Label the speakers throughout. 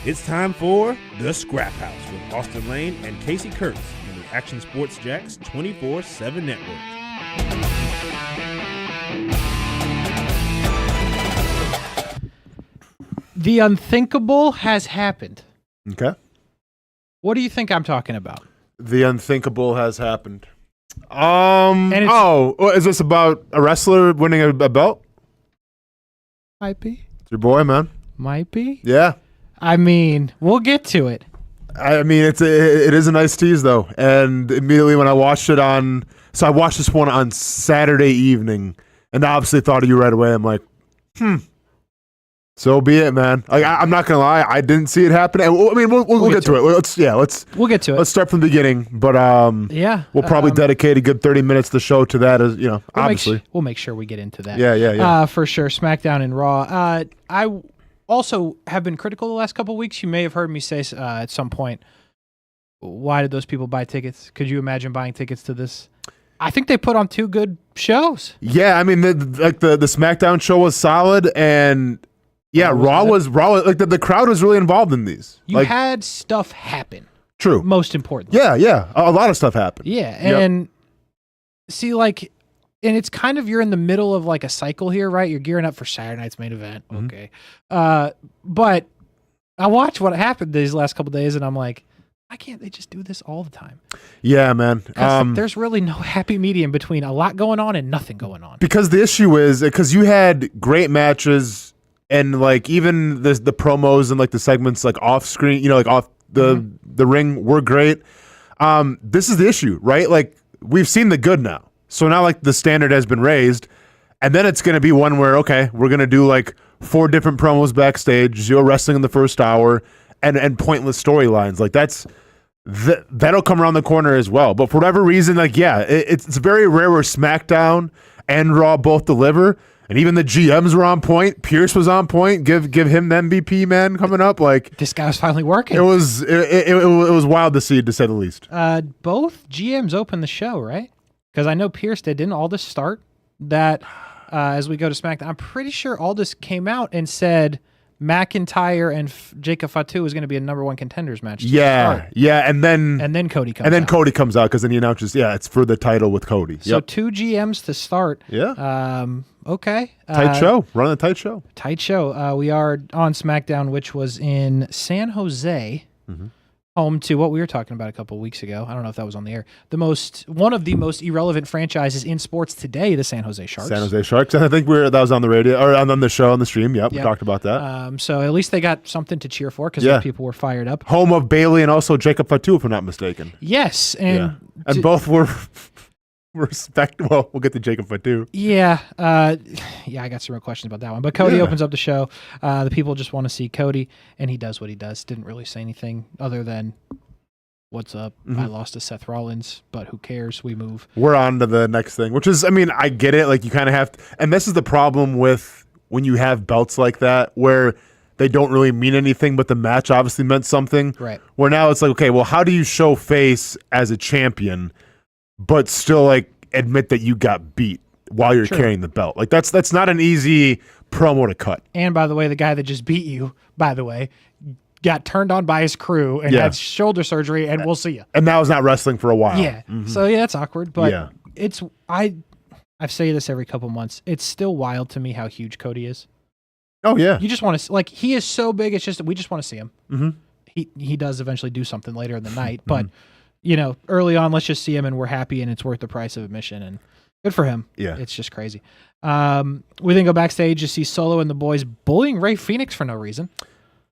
Speaker 1: It's time for The Scraphouse with Austen Lane and Kasey Kuhrts on the Action Sports Jax 24/7 network.
Speaker 2: The unthinkable has happened.
Speaker 3: Okay.
Speaker 2: What do you think I'm talking about?
Speaker 3: The unthinkable has happened. Is this about a wrestler winning a belt?
Speaker 2: Might be.
Speaker 3: It's your boy, man.
Speaker 2: Might be.
Speaker 3: Yeah.
Speaker 2: I mean, we'll get to it.
Speaker 3: I mean, it is a nice tease, though. And immediately when I watched it I watched this one on Saturday evening, and obviously thought of you right away. I'm like, so be it, man. Like, I'm not gonna lie, I didn't see it happen. I mean, we'll get to it.
Speaker 2: We'll get to it.
Speaker 3: Let's start from the beginning. But we'll probably dedicate a good 30 minutes of the show to that, as obviously.
Speaker 2: We'll make sure we get into that.
Speaker 3: Yeah.
Speaker 2: For sure. SmackDown and Raw. I also have been critical the last couple of weeks. You may have heard me say at some point, why did those people buy tickets? Could you imagine buying tickets to this? I think they put on two good shows.
Speaker 3: Yeah, I mean, the SmackDown show was solid, and Raw was like the crowd was really involved in these.
Speaker 2: You had stuff happen.
Speaker 3: True.
Speaker 2: Most importantly.
Speaker 3: Yeah. A lot of stuff happened.
Speaker 2: Yeah, and see, and it's kind of, you're in the middle of like a cycle here, right? You're gearing up for Saturday night's main event.
Speaker 3: Mm-hmm.
Speaker 2: Okay. But I watched what happened these last couple of days, and I'm like, why can't they just do this all the time?
Speaker 3: Yeah, man.
Speaker 2: There's really no happy medium between a lot going on and nothing going on.
Speaker 3: Because the issue is, because you had great matches, and like even the promos and like the segments like off screen, like off the ring were great. This is the issue, right? Like, we've seen the good now. So now like the standard has been raised, and then it's going to be one where, okay, we're going to do like 4 different promos backstage, 0 wrestling in the first hour, and pointless storylines. Like that'll come around the corner as well. But for whatever reason, it's very rare where SmackDown and Raw both deliver. And even the GMs were on point. Pierce was on point. Give him the MVP, man, coming up. Like,
Speaker 2: this guy was finally working.
Speaker 3: It was wild to see, to say the least.
Speaker 2: Both GMs opened the show, right? Because I know Pierce didn't Aldis start that as we go to SmackDown. I'm pretty sure Aldis came out and said McIntyre and Jacob Fatu is going to be a number 1 contenders match.
Speaker 3: Yeah, and then
Speaker 2: Cody comes out.
Speaker 3: And then Cody comes out, because then he announces, it's for the title with Cody.
Speaker 2: So 2 GMs to start.
Speaker 3: Yeah.
Speaker 2: Okay.
Speaker 3: Tight show. Running a tight show.
Speaker 2: Tight show. We are on SmackDown, which was in San Jose, home to what we were talking about a couple of weeks ago. I don't know if that was on the air. One of the most irrelevant franchises in sports today, the San Jose Sharks.
Speaker 3: San Jose Sharks. I think that was on the radio or on the show, on the stream. Yep, we talked about that.
Speaker 2: So at least they got something to cheer for, because people were fired up.
Speaker 3: Home of Bailey and also Jacob Fatu, if I'm not mistaken.
Speaker 2: Yes, and
Speaker 3: both were respectable. We'll get to Jacob Fatu.
Speaker 2: Yeah, I got some real questions about that one. But Cody opens up the show. The people just want to see Cody, and he does what he does. Didn't really say anything other than, "What's up? I lost to Seth Rollins, but who cares? We move."
Speaker 3: We're on to the next thing, which is, I mean, I get it. Like, you kind of have to, and this is the problem with when you have belts like that, where they don't really mean anything, but the match obviously meant something.
Speaker 2: Right.
Speaker 3: Where now it's like, okay, well, how do you show face as a champion, but still like admit that you got beat while you're carrying the belt? Like, that's not an easy promo to cut.
Speaker 2: And by the way, the guy that just beat you, got turned on by his crew and had shoulder surgery, and we'll see you.
Speaker 3: And now he's not wrestling for a while.
Speaker 2: Yeah. So that's awkward. But I say this every couple months. It's still wild to me how huge Cody is.
Speaker 3: Oh yeah.
Speaker 2: You just want to, like, he is so big. It's just, we just want to see him. He does eventually do something later in the night, but early on, let's just see him, and we're happy, and it's worth the price of admission, and good for him.
Speaker 3: Yeah.
Speaker 2: It's just crazy. We then go backstage to see Solo and the boys bullying Rey Fenix for no reason.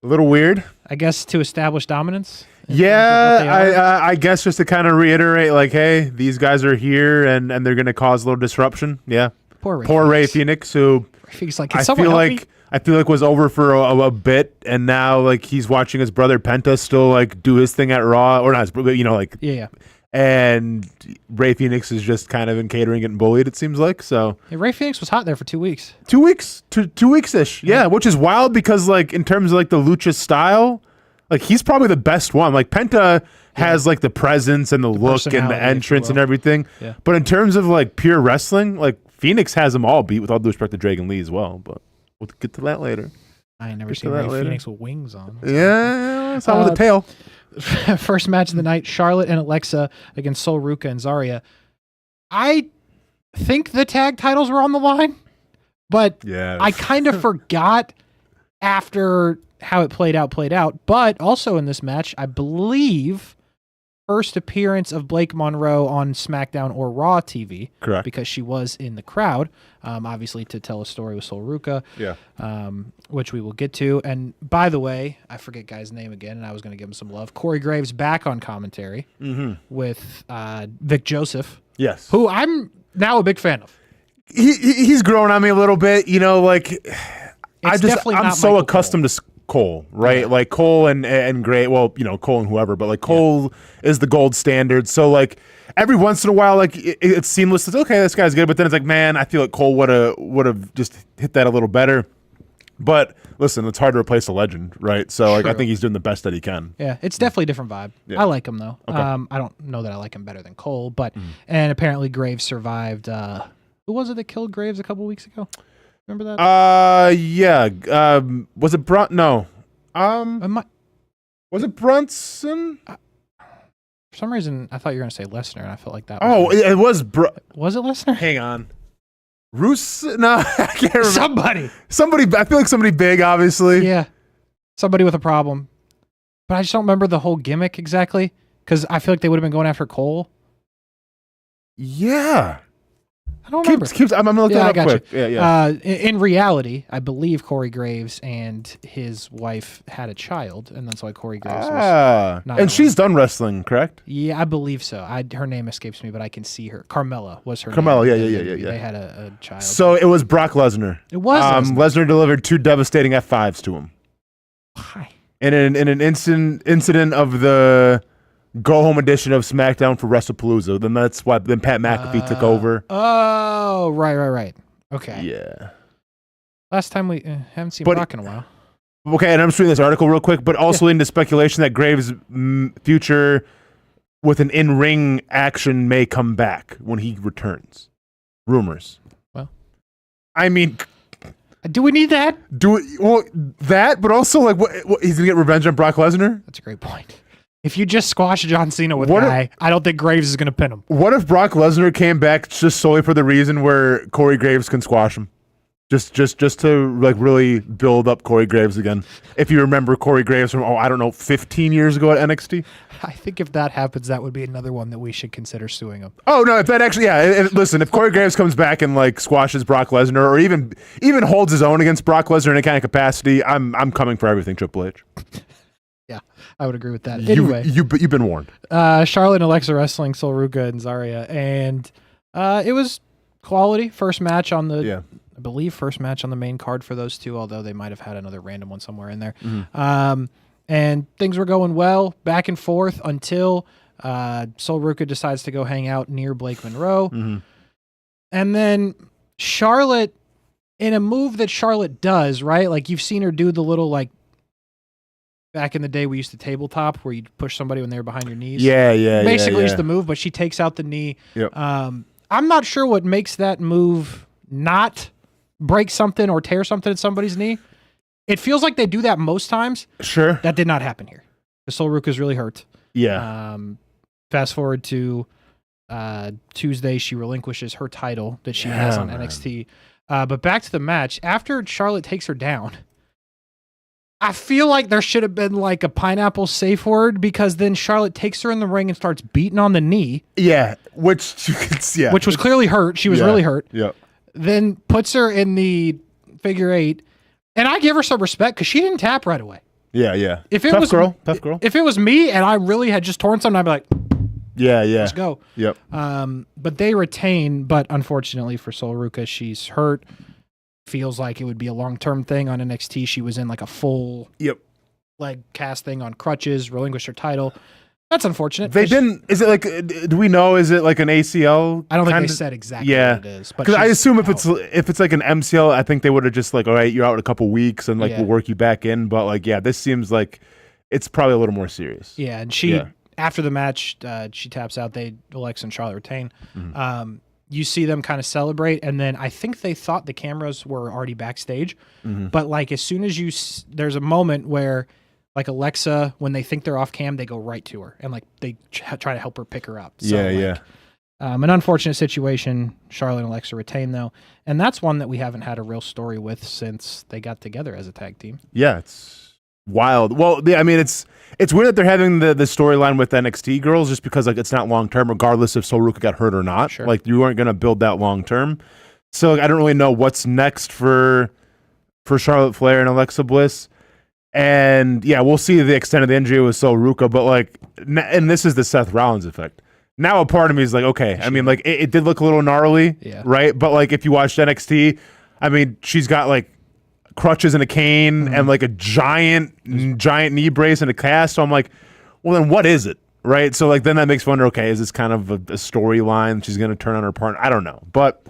Speaker 3: A little weird.
Speaker 2: I guess to establish dominance.
Speaker 3: Yeah, I guess just to kind of reiterate, like, hey, these guys are here, and they're going to cause a little disruption. Yeah.
Speaker 2: Poor
Speaker 3: Rey Fenix, who I feel like was over for a bit, and now like he's watching his brother Penta still like do his thing at Raw, or not,
Speaker 2: yeah.
Speaker 3: And Rey Fenix is just kind of in catering, getting bullied, it seems like. So
Speaker 2: Rey Fenix was hot there for 2 weeks.
Speaker 3: 2 weeks, 2 weeks-ish. Yeah, which is wild, because like in terms of like the lucha style, like he's probably the best one. Like Penta has like the presence and the look and the entrance and everything. Yeah. But in terms of like pure wrestling, like Phoenix has them all beat, with all due respect to Dragon Lee as well. But we'll get to that later.
Speaker 2: I ain't never
Speaker 3: Get to
Speaker 2: seen
Speaker 3: that
Speaker 2: Ray
Speaker 3: later.
Speaker 2: Phoenix with wings on.
Speaker 3: Yeah, it's not with a tail.
Speaker 2: First match of the night, Charlotte and Alexa against Sol Ruca and Zarya. I think the tag titles were on the line, but
Speaker 3: Yeah.
Speaker 2: I kind of forgot after how it played out. But also in this match, I believe first appearance of Blake Monroe on SmackDown or Raw TV.
Speaker 3: Correct.
Speaker 2: Because she was in the crowd, obviously to tell a story with Sol Ruca, which we will get to. And by the way, I forget guy's name again, and I was going to give him some love. Corey Graves back on commentary with Vic Joseph.
Speaker 3: Yes.
Speaker 2: Who I'm now a big fan of.
Speaker 3: He's growing on me a little bit, like I'm
Speaker 2: not
Speaker 3: so
Speaker 2: Michael
Speaker 3: accustomed to Cole, right?
Speaker 2: Yeah.
Speaker 3: Like Cole and Gray, well, Cole and whoever, but like Cole is the gold standard. So like every once in a while, like it's seamless. It's okay, this guy's good, but then it's like, man, I feel like Cole would have just hit that a little better. But listen, it's hard to replace a legend, right? So like I think he's doing the best that he can.
Speaker 2: Yeah, it's definitely a different vibe.
Speaker 3: Yeah.
Speaker 2: I like him though.
Speaker 3: Okay.
Speaker 2: I don't know that I like him better than Cole, but and apparently Graves survived. Who was it that killed Graves a couple weeks ago? Remember that?
Speaker 3: Yeah. Was it No. Was it Brunson?
Speaker 2: For some reason, I thought you were going to say Lesnar, and I felt like that.
Speaker 3: Oh, it was.
Speaker 2: Was it Lesnar?
Speaker 3: Hang on. Roos? No, I can't remember. Somebody. I feel like somebody big, obviously.
Speaker 2: Yeah, somebody with a problem. But I just don't remember the whole gimmick exactly because I feel like they would have been going after Cole.
Speaker 3: Yeah.
Speaker 2: I don't remember.
Speaker 3: I'm gonna look that up quick. Yeah.
Speaker 2: In reality, I believe Corey Graves and his wife had a child, and that's why Corey Graves was not
Speaker 3: and she's done wrestling, correct?
Speaker 2: Yeah, I believe so. Her name escapes me, but I can see her. Carmella was her
Speaker 3: Carmella,
Speaker 2: name.
Speaker 3: yeah.
Speaker 2: They had a child.
Speaker 3: So it was Brock Lesnar.
Speaker 2: It was
Speaker 3: Lesnar delivered 2 devastating F5s to him.
Speaker 2: Why?
Speaker 3: In an incident of the go-home edition of SmackDown for WrestlePalooza. Then Pat McAfee took over.
Speaker 2: Oh, right. Okay.
Speaker 3: Yeah.
Speaker 2: Last time we haven't seen Brock in a while.
Speaker 3: Okay, and I'm just reading this article real quick, but also into speculation that Graves' future with an in-ring action may come back when he returns. Rumors.
Speaker 2: Well,
Speaker 3: I mean,
Speaker 2: do we need that?
Speaker 3: That, but also like, what he's gonna get revenge on Brock Lesnar?
Speaker 2: That's a great point. If you just squash John Cena with a guy, I don't think Graves is gonna pin him.
Speaker 3: What if Brock Lesnar came back just solely for the reason where Corey Graves can squash him? Just to like really build up Corey Graves again. If you remember Corey Graves from 15 years ago at NXT.
Speaker 2: I think if that happens, that would be another one that we should consider suing him.
Speaker 3: Oh no! If that actually, listen, if Corey Graves comes back and like squashes Brock Lesnar, or even holds his own against Brock Lesnar in any kind of capacity, I'm coming for everything Triple H.
Speaker 2: Yeah, I would agray with that. Anyway,
Speaker 3: you've been warned.
Speaker 2: Charlotte and Alexa wrestling Sol Ruca and Zarya, and it was quality first match on the. I believe first match on the main card for those two, although they might have had another random one somewhere in there. And things were going well, back and forth, until Sol Ruca decides to go hang out near Blake Monroe. And then Charlotte, in a move that Charlotte does, right? Like you've seen her do the little, like, back in the day we used to tabletop where you'd push somebody when they were behind your knees. Basically just the move, but she takes out the knee.
Speaker 3: Yep.
Speaker 2: I'm not sure what makes that move not break something or tear something in somebody's knee. It feels like they do that most times.
Speaker 3: Sure.
Speaker 2: That did not happen here. The Sol Ruca's really hurt.
Speaker 3: Yeah.
Speaker 2: Fast forward to Tuesday, she relinquishes her title that she has on NXT. But back to the match. After Charlotte takes her down, I feel like there should have been like a pineapple safe word, because then Charlotte takes her in the ring and starts beating on the knee.
Speaker 3: Yeah. Which
Speaker 2: was clearly hurt. She was really hurt.
Speaker 3: Yeah.
Speaker 2: Then puts her in the figure 8, and I give her some respect because she didn't tap right away.
Speaker 3: Yeah.
Speaker 2: If it
Speaker 3: tough
Speaker 2: was
Speaker 3: girl.
Speaker 2: If it was me and I really had just torn something, I'd be like,
Speaker 3: yeah,
Speaker 2: let's go.
Speaker 3: Yep.
Speaker 2: But they retain. But unfortunately for Sol Ruca, she's hurt. Feels like it would be a long-term thing on NXT. She was in like a full leg cast thing on crutches, relinquished her title. That's unfortunate.
Speaker 3: They didn't. Is it like? Do we know? Is it like an ACL?
Speaker 2: I don't think they said exactly what it is.
Speaker 3: Because I assume if it's like an MCL, I think they would have just like, all right, you're out in a couple weeks, and like we'll work you back in. But like, this seems like it's probably a little more serious.
Speaker 2: Yeah, and she after the match, she taps out. Alexa and Charlotte retain. you see them kind of celebrate, and then I think they thought the cameras were already backstage, but like as soon as there's a moment where like Alexa, when they think they're off cam, they go right to her and like they try to help her pick her up. So, an unfortunate situation. Charlotte and Alexa retain though, and that's one that we haven't had a real story with since they got together as a tag team.
Speaker 3: Yeah, it's wild. Well, I mean, it's weird that they're having the storyline with NXT girls just because like it's not long term, regardless if Sol Ruca got hurt or not.
Speaker 2: Sure.
Speaker 3: Like you weren't going to build that long term. So I don't really know what's next for Charlotte Flair and Alexa Bliss. And yeah, we'll see the extent of the injury with Sol Ruca, but like, and this is the Seth Rollins effect. Now a part of me is like, okay, I mean, like it did look a little gnarly, right? But like if you watched NXT, I mean, she's got like crutches and a cane and like a giant knee brace and a cast. So I'm like, well, then what is it, right? So like then that makes me wonder, okay, is this kind of a storyline she's going to turn on her partner? I don't know, but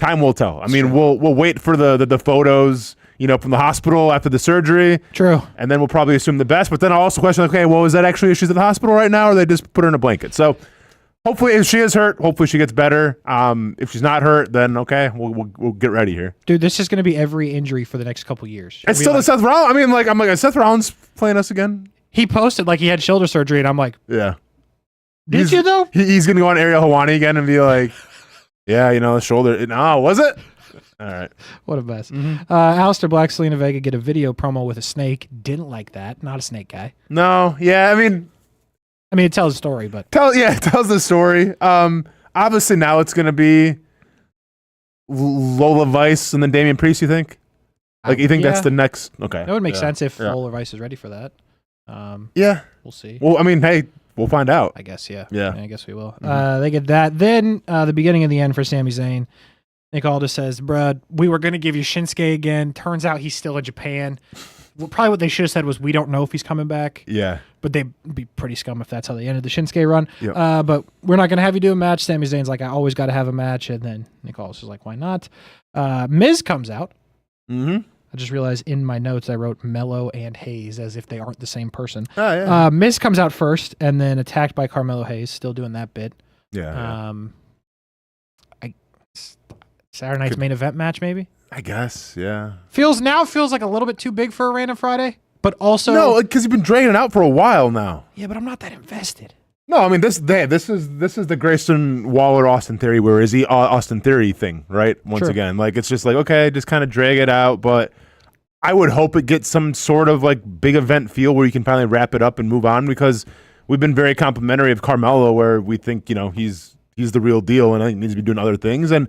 Speaker 3: time will tell. I mean, we'll wait for the photos, you know, from the hospital after the surgery.
Speaker 2: True.
Speaker 3: And then we'll probably assume the best. But then I'll also question, okay, well, is that actually she's in the hospital right now, or they just put her in a blanket? So hopefully, if she is hurt, hopefully she gets better. If she's not hurt, then okay, we'll get ready here.
Speaker 2: Dude, this is going to be every injury for the next couple years.
Speaker 3: It's still the Seth Rollins. I mean, like I'm like, is Seth Rollins playing us again?
Speaker 2: He posted like he had shoulder surgery, and I'm like,
Speaker 3: yeah.
Speaker 2: Did you though?
Speaker 3: He's gonna go on Ariel Helwani again and be like, yeah, you know, the shoulder. No, was it? All right.
Speaker 2: What a mess. Aleister Black, Selena Vega get a video promo with a snake. Didn't like that. Not a snake guy.
Speaker 3: No. Yeah. I mean,
Speaker 2: it tells a story, but
Speaker 3: it tells the story. Obviously now it's gonna be Lola Vice and then Damian Priest. You think? Like you think that's the next? Okay.
Speaker 2: That would make sense if Lola Vice is ready for that.
Speaker 3: Yeah.
Speaker 2: We'll see.
Speaker 3: Well, I mean, hey, we'll find out.
Speaker 2: I guess. Yeah. I guess we will. They get that. Then the beginning of the end for Sami Zayn. Nick Aldis says, "Bruh, we were going to give you Shinsuke again. Turns out he's still in Japan." Well, probably what they should have said was, "We don't know if he's coming back."
Speaker 3: Yeah.
Speaker 2: But they'd be pretty scum if that's how they ended the Shinsuke run.
Speaker 3: Yep.
Speaker 2: But we're not going to have you do a match. Sami Zayn's like, "I always got to have a match." And then Nick Aldis is like, "Why not?" Miz comes out. I just realized in my notes I wrote Mello and Hayes as if they aren't the same person.
Speaker 3: Oh, yeah.
Speaker 2: Miz comes out first and then attacked by Carmelo Hayes, still doing that bit.
Speaker 3: Yeah.
Speaker 2: Saturday night's main event match, maybe?
Speaker 3: I guess, yeah.
Speaker 2: Feels like a little bit too big for a random Friday, but also...
Speaker 3: No, because you've been dragging it out for a while now.
Speaker 2: Yeah, but I'm not that invested.
Speaker 3: No, I mean, this is the Grayson Waller Austin Theory, where is he Austin Theory thing, right? Once again, like it's just like, okay, just kind of drag it out, but I would hope it gets some sort of like big event feel where you can finally wrap it up and move on, because we've been very complimentary of Carmelo, where we think, you know, he's the real deal and I think he needs to be doing other things. And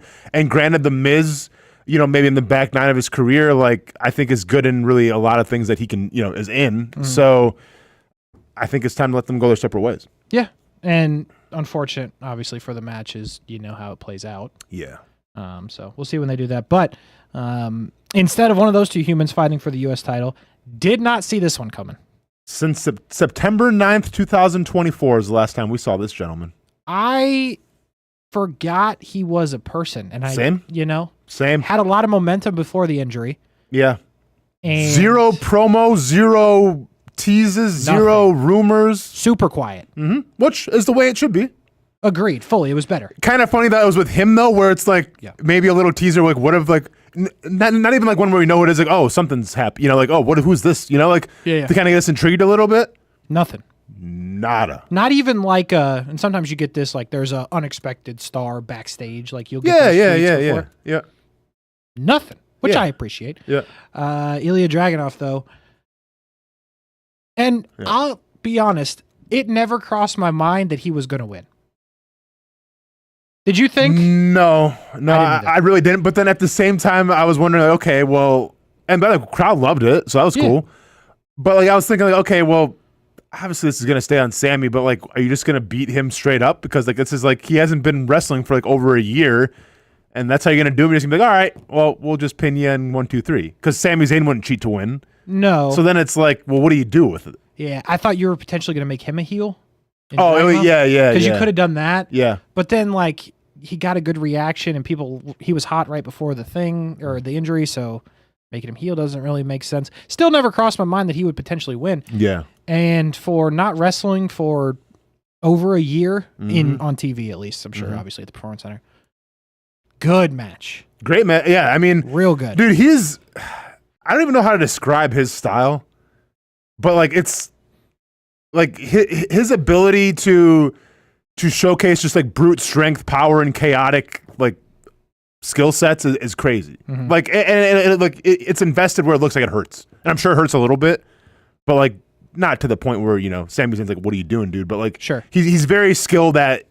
Speaker 3: granted, the Miz, you know, maybe in the back nine of his career, like I think is good in really a lot of things that he can, you know, is in. So I think it's time to let them go their separate ways.
Speaker 2: Yeah. And unfortunate, obviously, for the matches, you know how it plays out.
Speaker 3: Yeah.
Speaker 2: So we'll see when they do that. But instead of one of those two humans fighting for the U.S. title, did not see this one coming.
Speaker 3: Since September 9th, 2024 is the last time we saw this gentleman.
Speaker 2: I forgot he was a person. And
Speaker 3: Same.
Speaker 2: You know?
Speaker 3: Same.
Speaker 2: Had a lot of momentum before the injury.
Speaker 3: Yeah.
Speaker 2: And
Speaker 3: zero promo, zero teases,
Speaker 2: nothing.
Speaker 3: Zero rumors.
Speaker 2: Super quiet.
Speaker 3: Which is the way it should be.
Speaker 2: Agreed. Fully. It was better.
Speaker 3: Kind of funny that it was with him, though, where it's like maybe a little teaser, like what if, like, not even like one where we know it is, like, oh, something's happened. You know, like, oh, who's this? You know, like, to kind of get us intrigued a little bit.
Speaker 2: Nothing.
Speaker 3: Nada.
Speaker 2: Not even like and sometimes you get this, like there's a unexpected star backstage, like you'll get
Speaker 3: yeah.
Speaker 2: Nothing, which I appreciate.
Speaker 3: Yeah.
Speaker 2: Ilja Dragunov though, and I'll be honest, it never crossed my mind that he was going to win. Did you think?
Speaker 3: No, I really didn't. But then at the same time, I was wondering, like, okay, well, and the crowd loved it, so that was cool. But like I was thinking, like, okay, well, obviously this is gonna stay on Sammy, but like, are you just gonna beat him straight up? Because like this is like he hasn't been wrestling for like over a year, and that's how you're gonna do it. You're just gonna be like, all right, well, we'll just pin you in 1, 2, 3. Because Sami Zayn wouldn't cheat to win.
Speaker 2: No.
Speaker 3: So then it's like, well, what do you do with it?
Speaker 2: Yeah, I thought you were potentially gonna make him a heel.
Speaker 3: Oh, yeah.
Speaker 2: Because you could have done that.
Speaker 3: Yeah.
Speaker 2: But then like he got a good reaction, and he was hot right before the thing or the injury, so making him heel doesn't really make sense. Still never crossed my mind that he would potentially win.
Speaker 3: Yeah.
Speaker 2: And for not wrestling for over a year on TV, at least, I'm sure, obviously at the Performance Center, Good match.
Speaker 3: Great match. Yeah, I mean,
Speaker 2: Real good.
Speaker 3: dude, I don't even know how to describe his style, but like it's like his ability to showcase just like brute strength, power, and chaotic like skill sets is crazy.
Speaker 2: Mhm.
Speaker 3: Like and like it's invested where it looks like it hurts, and I'm sure it hurts a little bit, but like not to the point where Sami Zayn's like, "What are you doing, dude?" But like,
Speaker 2: Sure.
Speaker 3: he's very skilled at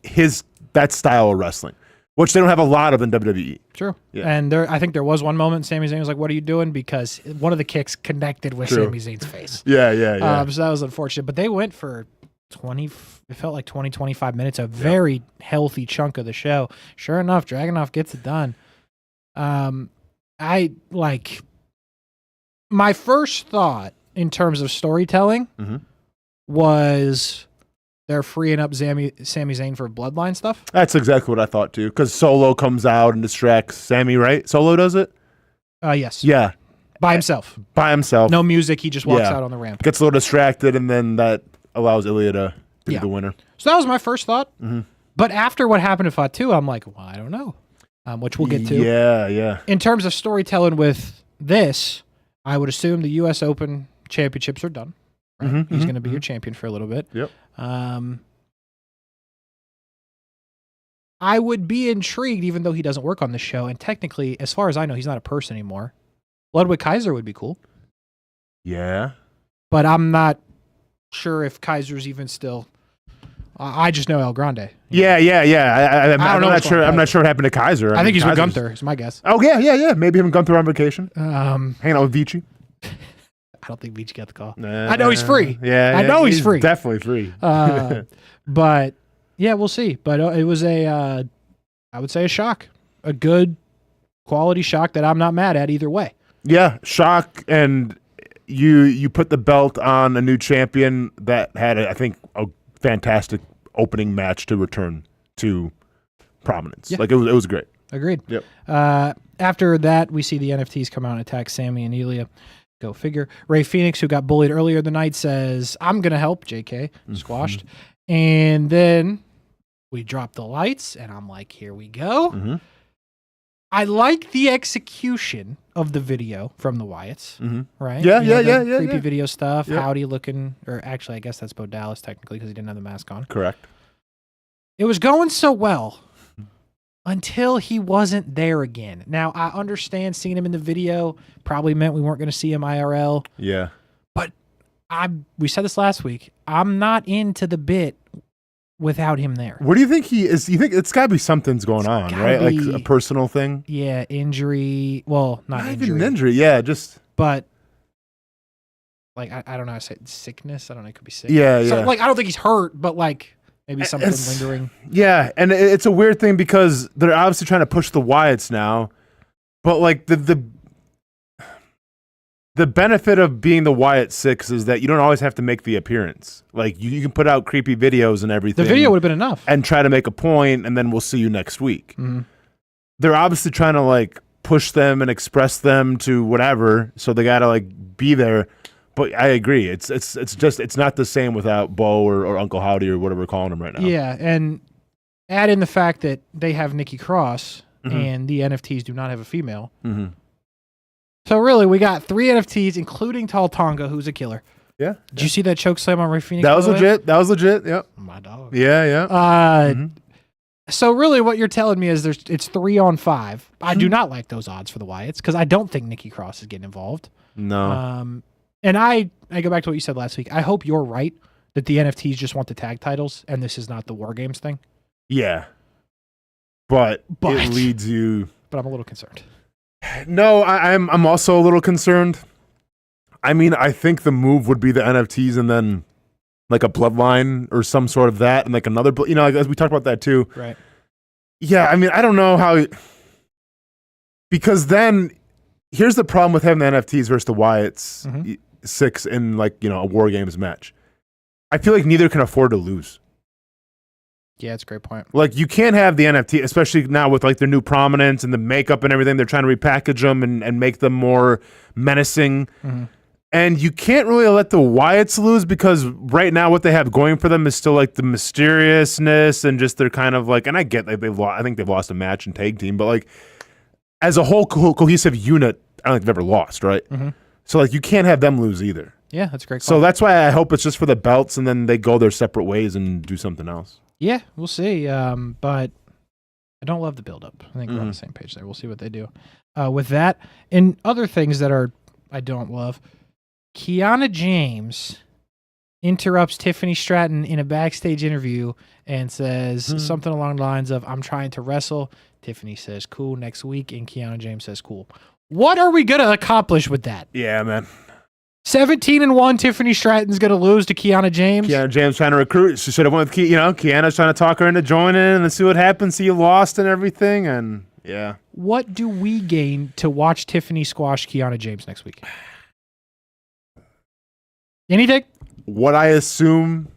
Speaker 3: that style of wrestling, which they don't have a lot of in WWE.
Speaker 2: True.
Speaker 3: Yeah.
Speaker 2: And I think there was one moment Sami Zayn was like, "What are you doing?" Because one of the kicks connected with
Speaker 3: True.
Speaker 2: Sami Zayn's face.
Speaker 3: Yeah.
Speaker 2: So that was unfortunate. But they went for 20, it felt like 20, 25 minutes, a very healthy chunk of the show. Sure enough, Dragunov gets it done. My first thought in terms of storytelling
Speaker 3: Mhm.
Speaker 2: was they're freeing up Sami Zayn for bloodline stuff.
Speaker 3: That's exactly what I thought too. Because Solo comes out and distracts Sami, right? Solo does it.
Speaker 2: Yes.
Speaker 3: Yeah,
Speaker 2: By himself.
Speaker 3: by himself.
Speaker 2: No music. He just walks
Speaker 3: Yeah.
Speaker 2: out on the ramp.
Speaker 3: Gets a little distracted, and then that allows Ilja to be
Speaker 2: Yeah.
Speaker 3: the winner.
Speaker 2: So that was my first thought.
Speaker 3: Mhm.
Speaker 2: But after what happened to Fatu, I'm like, well, I don't know, which we'll get to.
Speaker 3: Yeah.
Speaker 2: In terms of storytelling with this, I would assume the U.S. Open championships are done. Right?
Speaker 3: Mhm,
Speaker 2: He's
Speaker 3: mhm,
Speaker 2: going to be your champion for a little bit.
Speaker 3: Yep.
Speaker 2: I would be intrigued, even though he doesn't work on the show. And technically, as far as I know, he's not a person anymore. Ludwig Kaiser would be cool.
Speaker 3: Yeah.
Speaker 2: But I'm not sure if Kaiser's even still. I just know El Grande.
Speaker 3: Yeah. I'm
Speaker 2: don't know
Speaker 3: not
Speaker 2: what's
Speaker 3: sure.
Speaker 2: going on.
Speaker 3: I'm not sure what happened to Kaiser.
Speaker 2: I think he's with
Speaker 3: Kaiser's-
Speaker 2: Gunther, is my guess.
Speaker 3: Oh yeah. Maybe him and Gunther on vacation,
Speaker 2: I
Speaker 3: hanging out with Vici.
Speaker 2: don't think Beach got the call.
Speaker 3: Nah,
Speaker 2: I know he's free.
Speaker 3: Yeah,
Speaker 2: I know he's free.
Speaker 3: Definitely free.
Speaker 2: But yeah, we'll see. But it was I would say a shock, a good quality shock that I'm not mad at either way.
Speaker 3: Yeah, shock, and you put the belt on a new champion that had, I think, a fantastic opening match to return to prominence.
Speaker 2: Yeah.
Speaker 3: Like it was great.
Speaker 2: Agreed.
Speaker 3: Yep.
Speaker 2: After that, we see the NFTs come out and attack Sami and Ilja. Go figure. Ray Phoenix, who got bullied earlier the night, says, "I'm gonna help." JK squashed, and then we drop the lights, and I'm like, "Here we go."
Speaker 3: Mhm.
Speaker 2: I like the execution of the video from the Wyatts, right?
Speaker 3: Yeah,
Speaker 2: You know,
Speaker 3: yeah,
Speaker 2: the
Speaker 3: yeah,
Speaker 2: Creepy
Speaker 3: yeah.
Speaker 2: video stuff.
Speaker 3: Yep.
Speaker 2: Howdy looking, or actually, I guess that's Bo Dallas technically because he didn't have the mask on.
Speaker 3: Correct.
Speaker 2: It was going so well until he wasn't there again. Now, I understand seeing him in the video probably meant we weren't going to see him IRL.
Speaker 3: Yeah.
Speaker 2: But we said this last week. I'm not into the bit without him there.
Speaker 3: What do you think he is? You think it's got to be something's going on,
Speaker 2: gotta
Speaker 3: right?
Speaker 2: be-
Speaker 3: Like a personal thing.
Speaker 2: Yeah, injury. Well, not
Speaker 3: Not
Speaker 2: injury.
Speaker 3: even an injury. Yeah, just
Speaker 2: But, like, I don't know how to say it. Sickness? I don't know. It could be sick.
Speaker 3: Yeah,
Speaker 2: So,
Speaker 3: yeah.
Speaker 2: like, I don't think he's hurt, but, like, maybe something
Speaker 3: It's-
Speaker 2: lingering.
Speaker 3: yeah, and it's a weird thing because they're obviously trying to push the Wyatts now, but like the benefit of being the Wyatt Six is that you don't always have to make the appearance. Like you can put out creepy videos and everything.
Speaker 2: The video would have been enough.
Speaker 3: and try to make a point, and then we'll see you next week.
Speaker 2: Mhm.
Speaker 3: They're obviously trying to like push them and express them to whatever, so they got to like be there. But I agree, it's not the same without Bo or Uncle Howdy or whatever we're calling him right now.
Speaker 2: Yeah, and add in the fact that they have Nikki Cross
Speaker 3: Mhm.
Speaker 2: and the NFTs do not have a female.
Speaker 3: Mm-hmm.
Speaker 2: So really, we got 3 NFTs, including Tall Tonga, who's a killer.
Speaker 3: Yeah,
Speaker 2: Did you see that choke slam on Ray Phoenix?
Speaker 3: that
Speaker 2: by
Speaker 3: was
Speaker 2: the way?
Speaker 3: legit. That was legit. Yep.
Speaker 2: My dog.
Speaker 3: Yeah. Mhm.
Speaker 2: So really, what you're telling me is it's 3 on 5. I
Speaker 3: Mm-hmm.
Speaker 2: do not like those odds for the Wyatts because I don't think Nikki Cross is getting involved.
Speaker 3: No.
Speaker 2: And I go back to what you said last week. I hope you're right that the NFTs just want the tag titles and this is not the War Games thing.
Speaker 3: Yeah. But
Speaker 2: But-
Speaker 3: it leads you.
Speaker 2: But I'm a little concerned.
Speaker 3: No, I'm also a little concerned. I mean, I think the move would be the NFTs and then like a bloodline or some sort of that, and like another, like, as we talked about that too.
Speaker 2: Right.
Speaker 3: Yeah, I mean, I don't know how, because then here's the problem with having the NFTs versus the Wyatts
Speaker 2: Mhm.
Speaker 3: 6 in like a War Games match. I feel like neither can afford to lose.
Speaker 2: Yeah, it's a great point.
Speaker 3: Like you can't have the NFT, especially now with like their new prominence and the makeup and everything. They're trying to repackage them and make them more menacing.
Speaker 2: Mhm.
Speaker 3: And you can't really let the Wyatts lose because right now what they have going for them is still like the mysteriousness and just they're kind of like, and I get like I think they've lost a match in tag team, but like as a whole cohesive unit, I don't think they've ever lost, right?
Speaker 2: Mm-hmm.
Speaker 3: So like you can't have them lose either.
Speaker 2: Yeah, that's a great call.
Speaker 3: So that's why I hope it's just for the belts and then they go their separate ways and do something else.
Speaker 2: Yeah, we'll see. But I don't love the build-up. I think we're on the same page there. We'll see what they do. With that, and other things that I don't love, Kiana James interrupts Tiffany Stratton in a backstage interview and says something along the lines of, I'm trying to wrestle. Tiffany says, cool, next week. And Kiana James says, cool. What are we going to accomplish with that?
Speaker 3: Yeah, man.
Speaker 2: 17-1, Tiffany Stratton's going to lose to Kiana James.
Speaker 3: Kiana James trying to recruit. She should have went with, Kiana's trying to talk her into joining and then see what happens. See you lost and everything. And yeah.
Speaker 2: What do we gain to watch Tiffany squash Kiana James next week? Anything?
Speaker 3: What I assume,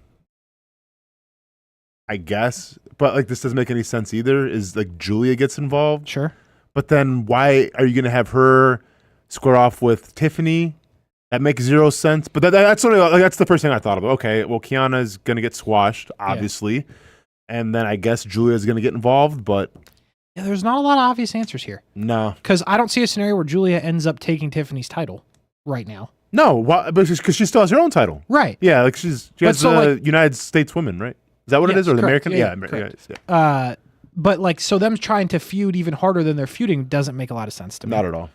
Speaker 3: I guess, but like this doesn't make any sense either, is like Julia gets involved.
Speaker 2: Sure.
Speaker 3: But then why are you going to have her square off with Tiffany? That makes zero sense. But that's only like, that's the first thing I thought of. Okay, well, Kiana's going to get squashed, obviously. Yeah. And then I guess Julia's going to get involved, but...
Speaker 2: Yeah, there's not a lot of obvious answers here.
Speaker 3: No.
Speaker 2: Because I don't see a scenario where Julia ends up taking Tiffany's title right now.
Speaker 3: No, because she still has her own title.
Speaker 2: Right.
Speaker 3: Yeah, like she has the United States Women, right? Is that what it is? Or the
Speaker 2: correct.
Speaker 3: American?
Speaker 2: Yeah,
Speaker 3: American.
Speaker 2: Yeah. But like, so them trying to feud even harder than they're feuding doesn't make a lot of sense to me.
Speaker 3: Not at all.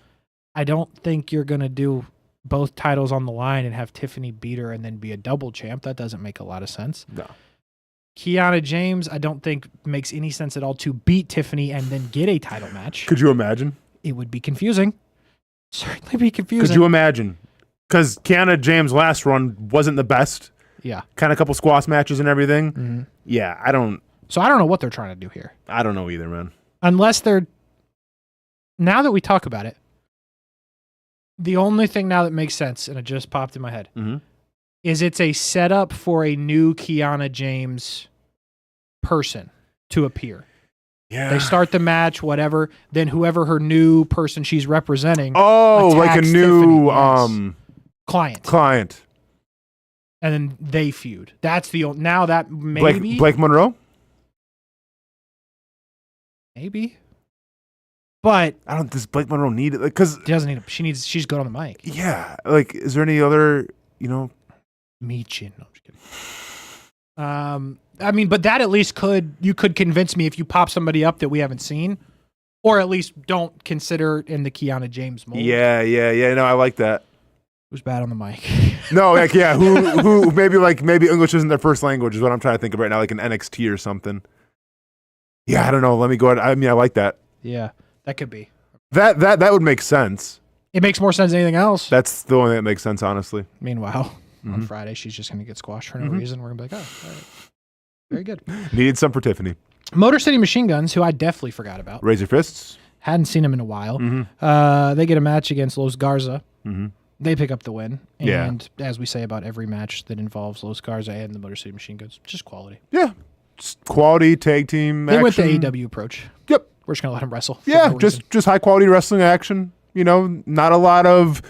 Speaker 2: I don't think you're going to do both titles on the line and have Tiffany beat her and then be a double champ. That doesn't make a lot of sense.
Speaker 3: No.
Speaker 2: Kiana James, I don't think makes any sense at all to beat Tiffany and then get a title match.
Speaker 3: Could you imagine?
Speaker 2: It would be confusing. Certainly be confusing.
Speaker 3: Could you imagine? Because Kiana James' last run wasn't the best.
Speaker 2: Yeah.
Speaker 3: Kind of a couple squash matches and everything.
Speaker 2: Mm-hmm.
Speaker 3: Yeah, I don't
Speaker 2: know what they're trying to do here.
Speaker 3: I don't know either, man.
Speaker 2: Unless they're... Now that we talk about it, the only thing now that makes sense, and it just popped in my head, is it's a setup for a new Kiana James person to appear.
Speaker 3: Yeah.
Speaker 2: They start the match, whatever. Then whoever her new person she's representing...
Speaker 3: Oh, like a new...
Speaker 2: Tiffany, yes.
Speaker 3: Client.
Speaker 2: And then they feud. That's the... Now that maybe...
Speaker 3: Blake Monroe?
Speaker 2: Maybe. But...
Speaker 3: Does Blake Monroe need it? Because...
Speaker 2: She doesn't need it. She's good on the mic.
Speaker 3: Yeah. Like, is there any other,
Speaker 2: Meechin. No, I'm just kidding. I mean, but that at least you could convince me if you pop somebody up that we haven't seen, or at least don't consider in the Kiana James mold.
Speaker 3: Yeah. No, I like that.
Speaker 2: Who's bad on the mic?
Speaker 3: No, like, yeah, who maybe English isn't their first language is what I'm trying to think of right now, like an NXT or something. Yeah, I don't know. Let me go ahead. I mean, I like that.
Speaker 2: Yeah, that could be.
Speaker 3: That would make sense.
Speaker 2: It makes more sense than anything else.
Speaker 3: That's the only thing that makes sense, honestly.
Speaker 2: Meanwhile, on Friday, she's just going to get squashed for no reason. We're going to be like, oh, all right. Very good.
Speaker 3: Needed some for Tiffany.
Speaker 2: Motor City Machine Guns, who I definitely forgot about.
Speaker 3: Raise your fists.
Speaker 2: Hadn't seen them in a while. They get a match against Los Garza. They pick up the win. And as we say about every match that involves Los Garza and the Motor City Machine Guns, just quality.
Speaker 3: Yeah. Just quality tag team action.
Speaker 2: They went the AW approach.
Speaker 3: Yep.
Speaker 2: We're just going to let them wrestle.
Speaker 3: Yeah, just high quality wrestling action. Not a lot of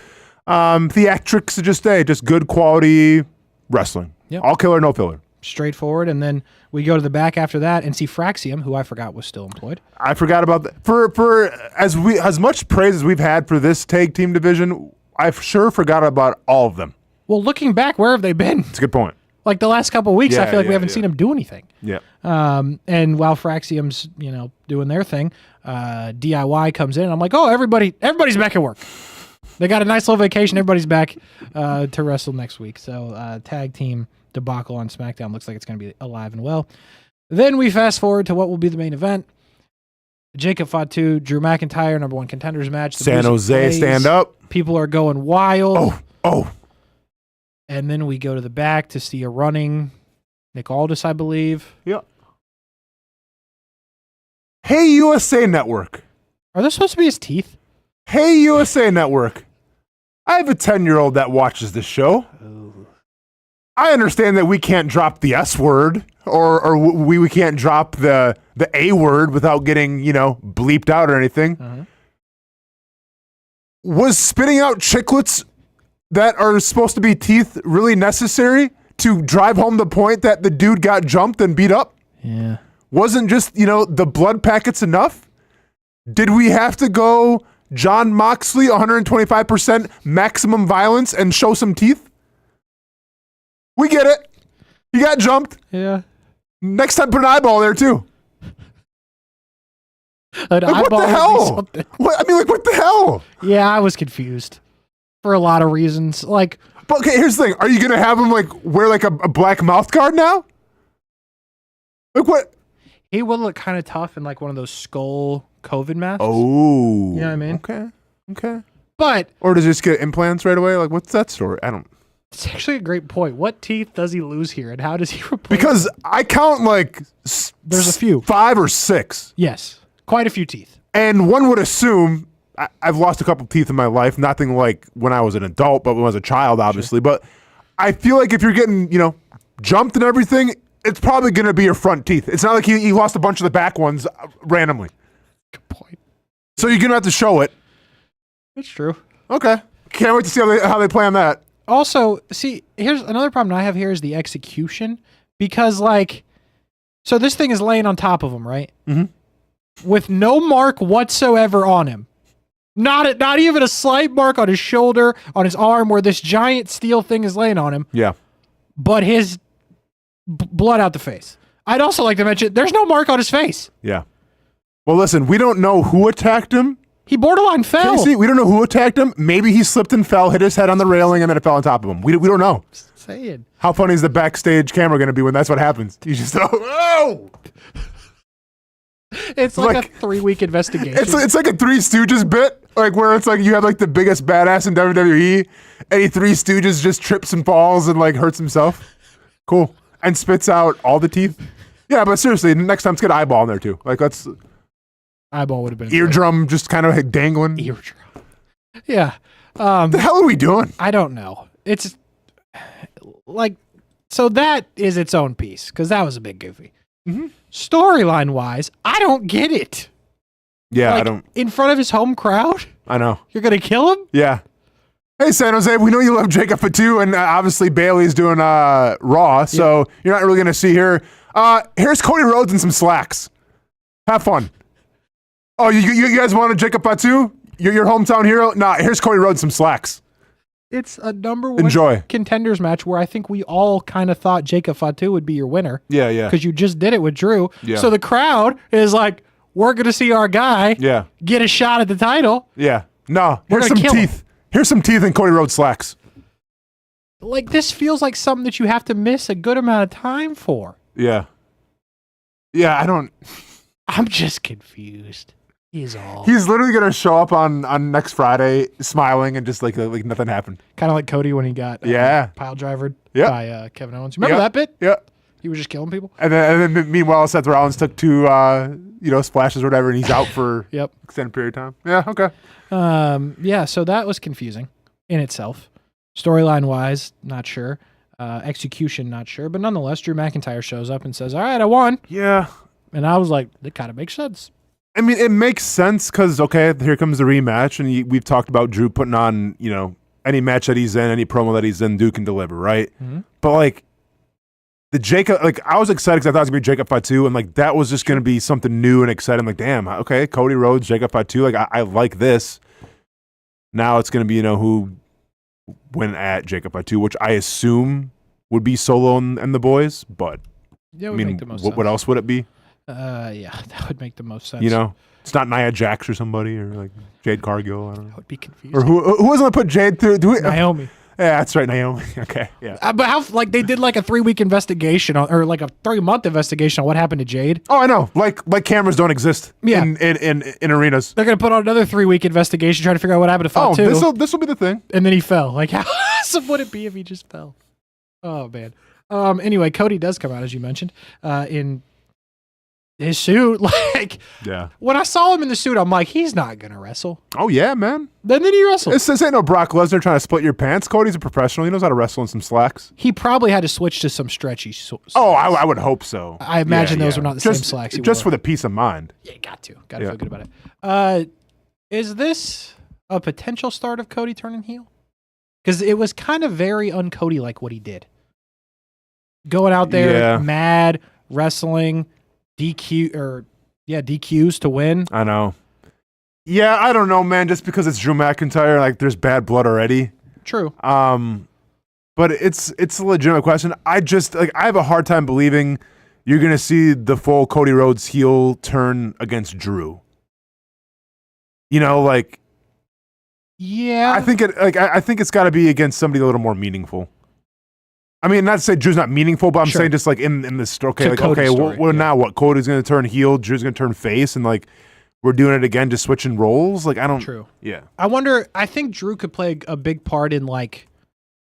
Speaker 3: theatrics just good quality wrestling.
Speaker 2: Yep.
Speaker 3: All killer, no filler.
Speaker 2: Straightforward. And then we go to the back after that and see Fraxium, who I forgot was still employed.
Speaker 3: I forgot about that. For as much praise as we've had for this tag team division, I sure forgot about all of them.
Speaker 2: Well, looking back, where have they been?
Speaker 3: It's a good point.
Speaker 2: Like the last couple of weeks, I feel like we haven't seen them do anything.
Speaker 3: Yeah.
Speaker 2: And while Fraxium's, doing their thing, DIY comes in and I'm like, oh, everybody's back at work. They got a nice little vacation. Everybody's back to wrestle next week. So tag team debacle on SmackDown looks like it's going to be alive and well. Then we fast forward to what will be the main event. Jacob Fatu, Drew McIntyre, number one contenders match.
Speaker 3: San Jose, stand up.
Speaker 2: People are going wild.
Speaker 3: Oh.
Speaker 2: And then we go to the back to see a running Nick Aldis, I believe.
Speaker 3: Yep. Hey, USA Network.
Speaker 2: Are those supposed to be his teeth?
Speaker 3: Hey, USA Network. I have a 10-year-old that watches this show.
Speaker 2: Oh.
Speaker 3: I understand that we can't drop the S word or we can't drop the A word without getting, bleeped out or anything.
Speaker 2: Uh-huh.
Speaker 3: Was spitting out chiclets that are supposed to be teeth really necessary to drive home the point that the dude got jumped and beat up?
Speaker 2: Yeah.
Speaker 3: Wasn't just, the blood packets enough? Did we have to go John Moxley, 125% maximum violence and show some teeth? We get it. You got jumped.
Speaker 2: Yeah.
Speaker 3: Next time, put an eyeball there, too.
Speaker 2: An
Speaker 3: what the hell? What the hell?
Speaker 2: Yeah, I was confused for a lot of reasons. But
Speaker 3: okay, here's the thing. Are you going to have him, wear, a black mouth guard now? What?
Speaker 2: He would look kind of tough in, one of those skull COVID masks.
Speaker 3: Oh.
Speaker 2: You know what I mean?
Speaker 3: Okay.
Speaker 2: But.
Speaker 3: Or does he just get implants right away? What's that story? I don't.
Speaker 2: It's actually a great point. What teeth does he lose here, and how does he replace
Speaker 3: Because
Speaker 2: them?
Speaker 3: I count,
Speaker 2: there's a few. 5
Speaker 3: or 6.
Speaker 2: Yes. Quite a few teeth.
Speaker 3: And one would assume, I've lost a couple teeth in my life, nothing like when I was an adult, but when I was a child, obviously. Sure. But I feel like if you're getting, jumped and everything, it's probably going to be your front teeth. It's not like he lost a bunch of the back ones randomly.
Speaker 2: Good point.
Speaker 3: So you're going to have to show it.
Speaker 2: It's true.
Speaker 3: Okay. Can't wait to see how they play on that.
Speaker 2: Also, see, here's another problem I have here is the execution. Because, so this thing is laying on top of him, right?
Speaker 3: Mm-hmm.
Speaker 2: With no mark whatsoever on him. Not even a slight mark on his shoulder, on his arm, where this giant steel thing is laying on him.
Speaker 3: Yeah.
Speaker 2: But his blood out the face. I'd also like to mention, there's no mark on his face.
Speaker 3: Yeah. Well, listen, we don't know who attacked him.
Speaker 2: He borderline fell.
Speaker 3: Kasey, we don't know who attacked him. Maybe he slipped and fell, hit his head on the railing, and then it fell on top of him. We don't know.
Speaker 2: Just saying.
Speaker 3: How funny is the backstage camera going to be when that's what happens? You just oh!
Speaker 2: It's like a 3-week investigation.
Speaker 3: It's like a Three Stooges bit, where it's you have the biggest badass in WWE, and he Three Stooges just trips and falls and hurts himself. Cool. And spits out all the teeth. Yeah, but seriously, next time let's get an eyeball in there too. Let's
Speaker 2: eyeball would have been
Speaker 3: eardrum great. Just kind of dangling.
Speaker 2: Eardrum. Yeah.
Speaker 3: What the hell are we doing?
Speaker 2: I don't know. It's so that is its own piece because that was a bit goofy.
Speaker 3: Mm-hmm.
Speaker 2: Storyline wise, I don't get it.
Speaker 3: Yeah, I don't.
Speaker 2: In front of his home crowd?
Speaker 3: I know.
Speaker 2: You're going to kill him?
Speaker 3: Yeah. Hey, San Jose, we know you love Jacob Fatu, and obviously Bailey's doing Raw, so you're not really going to see her. Here's Cody Rhodes in some slacks. Have fun. Oh, you guys wanted Jacob Fatu? Your hometown hero? Nah, here's Cody Rhodes in some slacks.
Speaker 2: It's a number one contenders match where I think we all kind of thought Jacob Fatu would be your winner.
Speaker 3: Yeah.
Speaker 2: Because you just did it with Drew.
Speaker 3: Yeah.
Speaker 2: So the crowd is we're going to see our guy get a shot at the title.
Speaker 3: Yeah. No, here's some teeth. Here's some teeth in Cody Rhodes slacks.
Speaker 2: This feels like something that you have to miss a good amount of time for.
Speaker 3: Yeah. Yeah,
Speaker 2: I'm just confused. He's
Speaker 3: literally going to show up on next Friday smiling and just like nothing happened.
Speaker 2: Kind of like Cody when he got pile drivered by Kevin Owens. Remember that bit?
Speaker 3: Yeah.
Speaker 2: He was just killing people.
Speaker 3: And then meanwhile, Seth Rollins took 2 splashes or whatever, and he's out for extended period of time. Yeah, okay.
Speaker 2: So that was confusing in itself. Storyline wise, not sure. Execution, not sure. But nonetheless, Drew McIntyre shows up and says, all right, I won.
Speaker 3: Yeah.
Speaker 2: And I was like, that kind of makes sense.
Speaker 3: I mean, it makes sense because, here comes the rematch, and we've talked about Drew putting on, any match that he's in, any promo that he's in, Duke can deliver, right?
Speaker 2: Mm-hmm.
Speaker 3: But, the Jacob, I was excited because I thought it was going to be Jacob Fatu, and, that was just going to be something new and exciting. Damn, okay, Cody Rhodes, Jacob Fatu, I like this. Now it's going to be, who went at Jacob Fatu, which I assume would be Solo and the boys, but,
Speaker 2: make the most sense.
Speaker 3: What else would it be?
Speaker 2: That would make the most sense.
Speaker 3: It's not Nia Jax or somebody or Jade Cargill. I don't know.
Speaker 2: That would be confusing.
Speaker 3: Or who was going to put Jade through?
Speaker 2: Naomi.
Speaker 3: Yeah, that's right, Naomi. Okay, yeah.
Speaker 2: But how they did a 3-week investigation or a 3-month investigation on what happened to Jade.
Speaker 3: Oh, I know. Like cameras don't exist. In arenas.
Speaker 2: They're gonna put on another 3-week investigation trying to figure out what happened to Fatu.
Speaker 3: Oh, this will be the thing.
Speaker 2: And then he fell. How awesome would it be if he just fell? Oh man. Anyway, Cody does come out as you mentioned in his suit. When I saw him in the suit, I'm like, he's not gonna wrestle.
Speaker 3: Oh yeah, man.
Speaker 2: Then he wrestled.
Speaker 3: This ain't no Brock Lesnar trying to split your pants. Cody's a professional. He knows how to wrestle in some slacks.
Speaker 2: He probably had to switch to some stretchy.
Speaker 3: I would hope so.
Speaker 2: I imagine those were not the same slacks.
Speaker 3: Just for the peace of mind.
Speaker 2: Yeah, got to feel good about it. Is this a potential start of Cody turning heel? Because it was kind of very un-Cody like what he did. Going out there mad, wrestling, DQs to win.
Speaker 3: I know. Yeah, I don't know, man. Just because it's Drew McIntyre, like there's bad blood already.
Speaker 2: True.
Speaker 3: But it's a legitimate question. I have a hard time believing you're gonna see the full Cody Rhodes heel turn against Drew. You know, like.
Speaker 2: Yeah.
Speaker 3: I think it's got to be against somebody a little more meaningful. I mean, not to say Drew's not meaningful, but I'm saying just like in this story, okay, now what? Cody's going to turn heel, Drew's going to turn face, and like we're doing it again, just switching roles. Like I don't.
Speaker 2: True.
Speaker 3: Yeah.
Speaker 2: I think Drew could play a big part in like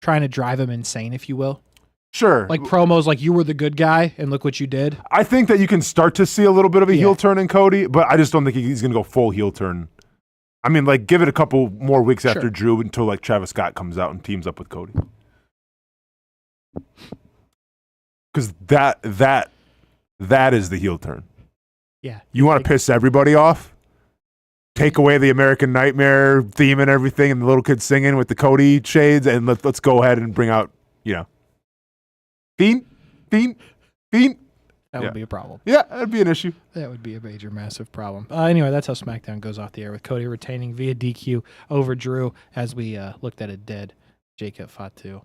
Speaker 2: trying to drive him insane, if you will.
Speaker 3: Sure.
Speaker 2: Like promos, like you were the good guy, and look what you did.
Speaker 3: I think that you can start to see a little bit of a heel turn in Cody, but I just don't think he's going to go full heel turn. I mean, like, give it a couple more weeks after Drew until, like, Travis Scott comes out and teams up with Cody. Because that is the heel turn.
Speaker 2: Yeah.
Speaker 3: You want to piss everybody off? Take away the American Nightmare theme and everything and the little kids singing with the Cody shades, and let's go ahead and bring out, Fiend.
Speaker 2: That would be a problem.
Speaker 3: Yeah, that'd be an issue.
Speaker 2: That would be a major, massive problem. Anyway, that's how SmackDown goes off the air with Cody retaining via DQ over Drew as we looked at a dead Jacob Fatu.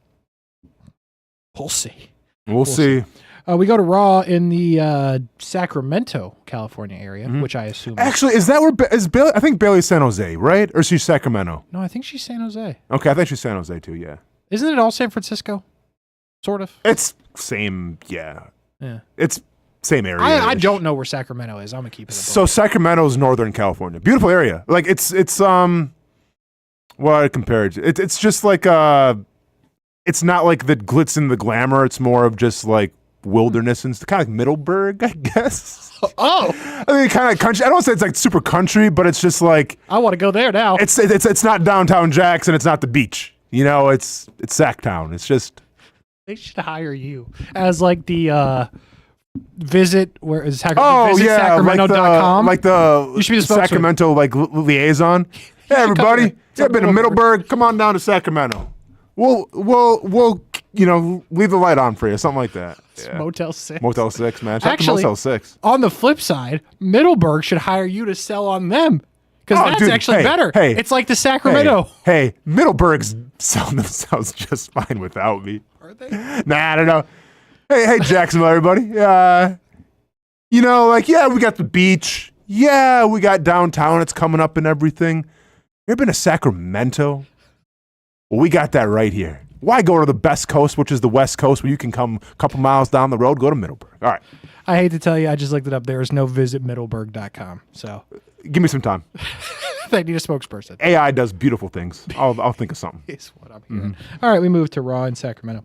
Speaker 2: We'll see.
Speaker 3: We'll see.
Speaker 2: We go to Raw in the Sacramento, California area, which I assume.
Speaker 3: Actually, is that where is Bailey? I think Bailey's San Jose, right? Or is she Sacramento?
Speaker 2: No, I think she's San Jose.
Speaker 3: Okay, I think she's San Jose too. Yeah.
Speaker 2: Isn't it all San Francisco? Sort of.
Speaker 3: It's same. Yeah.
Speaker 2: Yeah.
Speaker 3: It's same area.
Speaker 2: I don't know where Sacramento is. I'm gonna keep it.
Speaker 3: So Sacramento's Northern California. Beautiful area. Like it's what I compare it to. It's just like it's not like the glitz and the glamour. It's more of just like wilderness and kind of like Middleburg, I guess.
Speaker 2: Oh,
Speaker 3: I mean, kind of country. I don't want to say it's like super country, but it's just like
Speaker 2: I want to go there now.
Speaker 3: It's not downtown Jackson. It's not the beach. It's Sacktown. It's just.
Speaker 2: They should hire you as like the visit where is
Speaker 3: Sacramento.com. Like the
Speaker 2: you should be the
Speaker 3: Sacramento like liaison. Hey everybody, I've been to Middleburg. Come on down to Sacramento. We'll leave the light on for you, something like that. Yeah.
Speaker 2: Motel 6.
Speaker 3: Motel 6, man. Shout out to Motel 6.
Speaker 2: On the flip side, Middleburg should hire you to sell on them. Because that's actually better.
Speaker 3: Hey,
Speaker 2: it's like the Sacramento.
Speaker 3: Hey, Middleburg's selling themselves just fine without me.
Speaker 2: Are they?
Speaker 3: Nah, I don't know. Hey, Jacksonville, everybody. We got the beach. Yeah, we got downtown. It's coming up and everything. You ever been to Sacramento? Well, we got that right here. Why go to the best coast, which is the West Coast, where you can come a couple miles down the road, go to Middleburg. All right.
Speaker 2: I hate to tell you, I just looked it up. There is no visitmiddleburg.com. So
Speaker 3: give me some time.
Speaker 2: They need a spokesperson.
Speaker 3: AI does beautiful things. I'll think of something.
Speaker 2: Is what I'm hearing. All right, we move to Raw in Sacramento.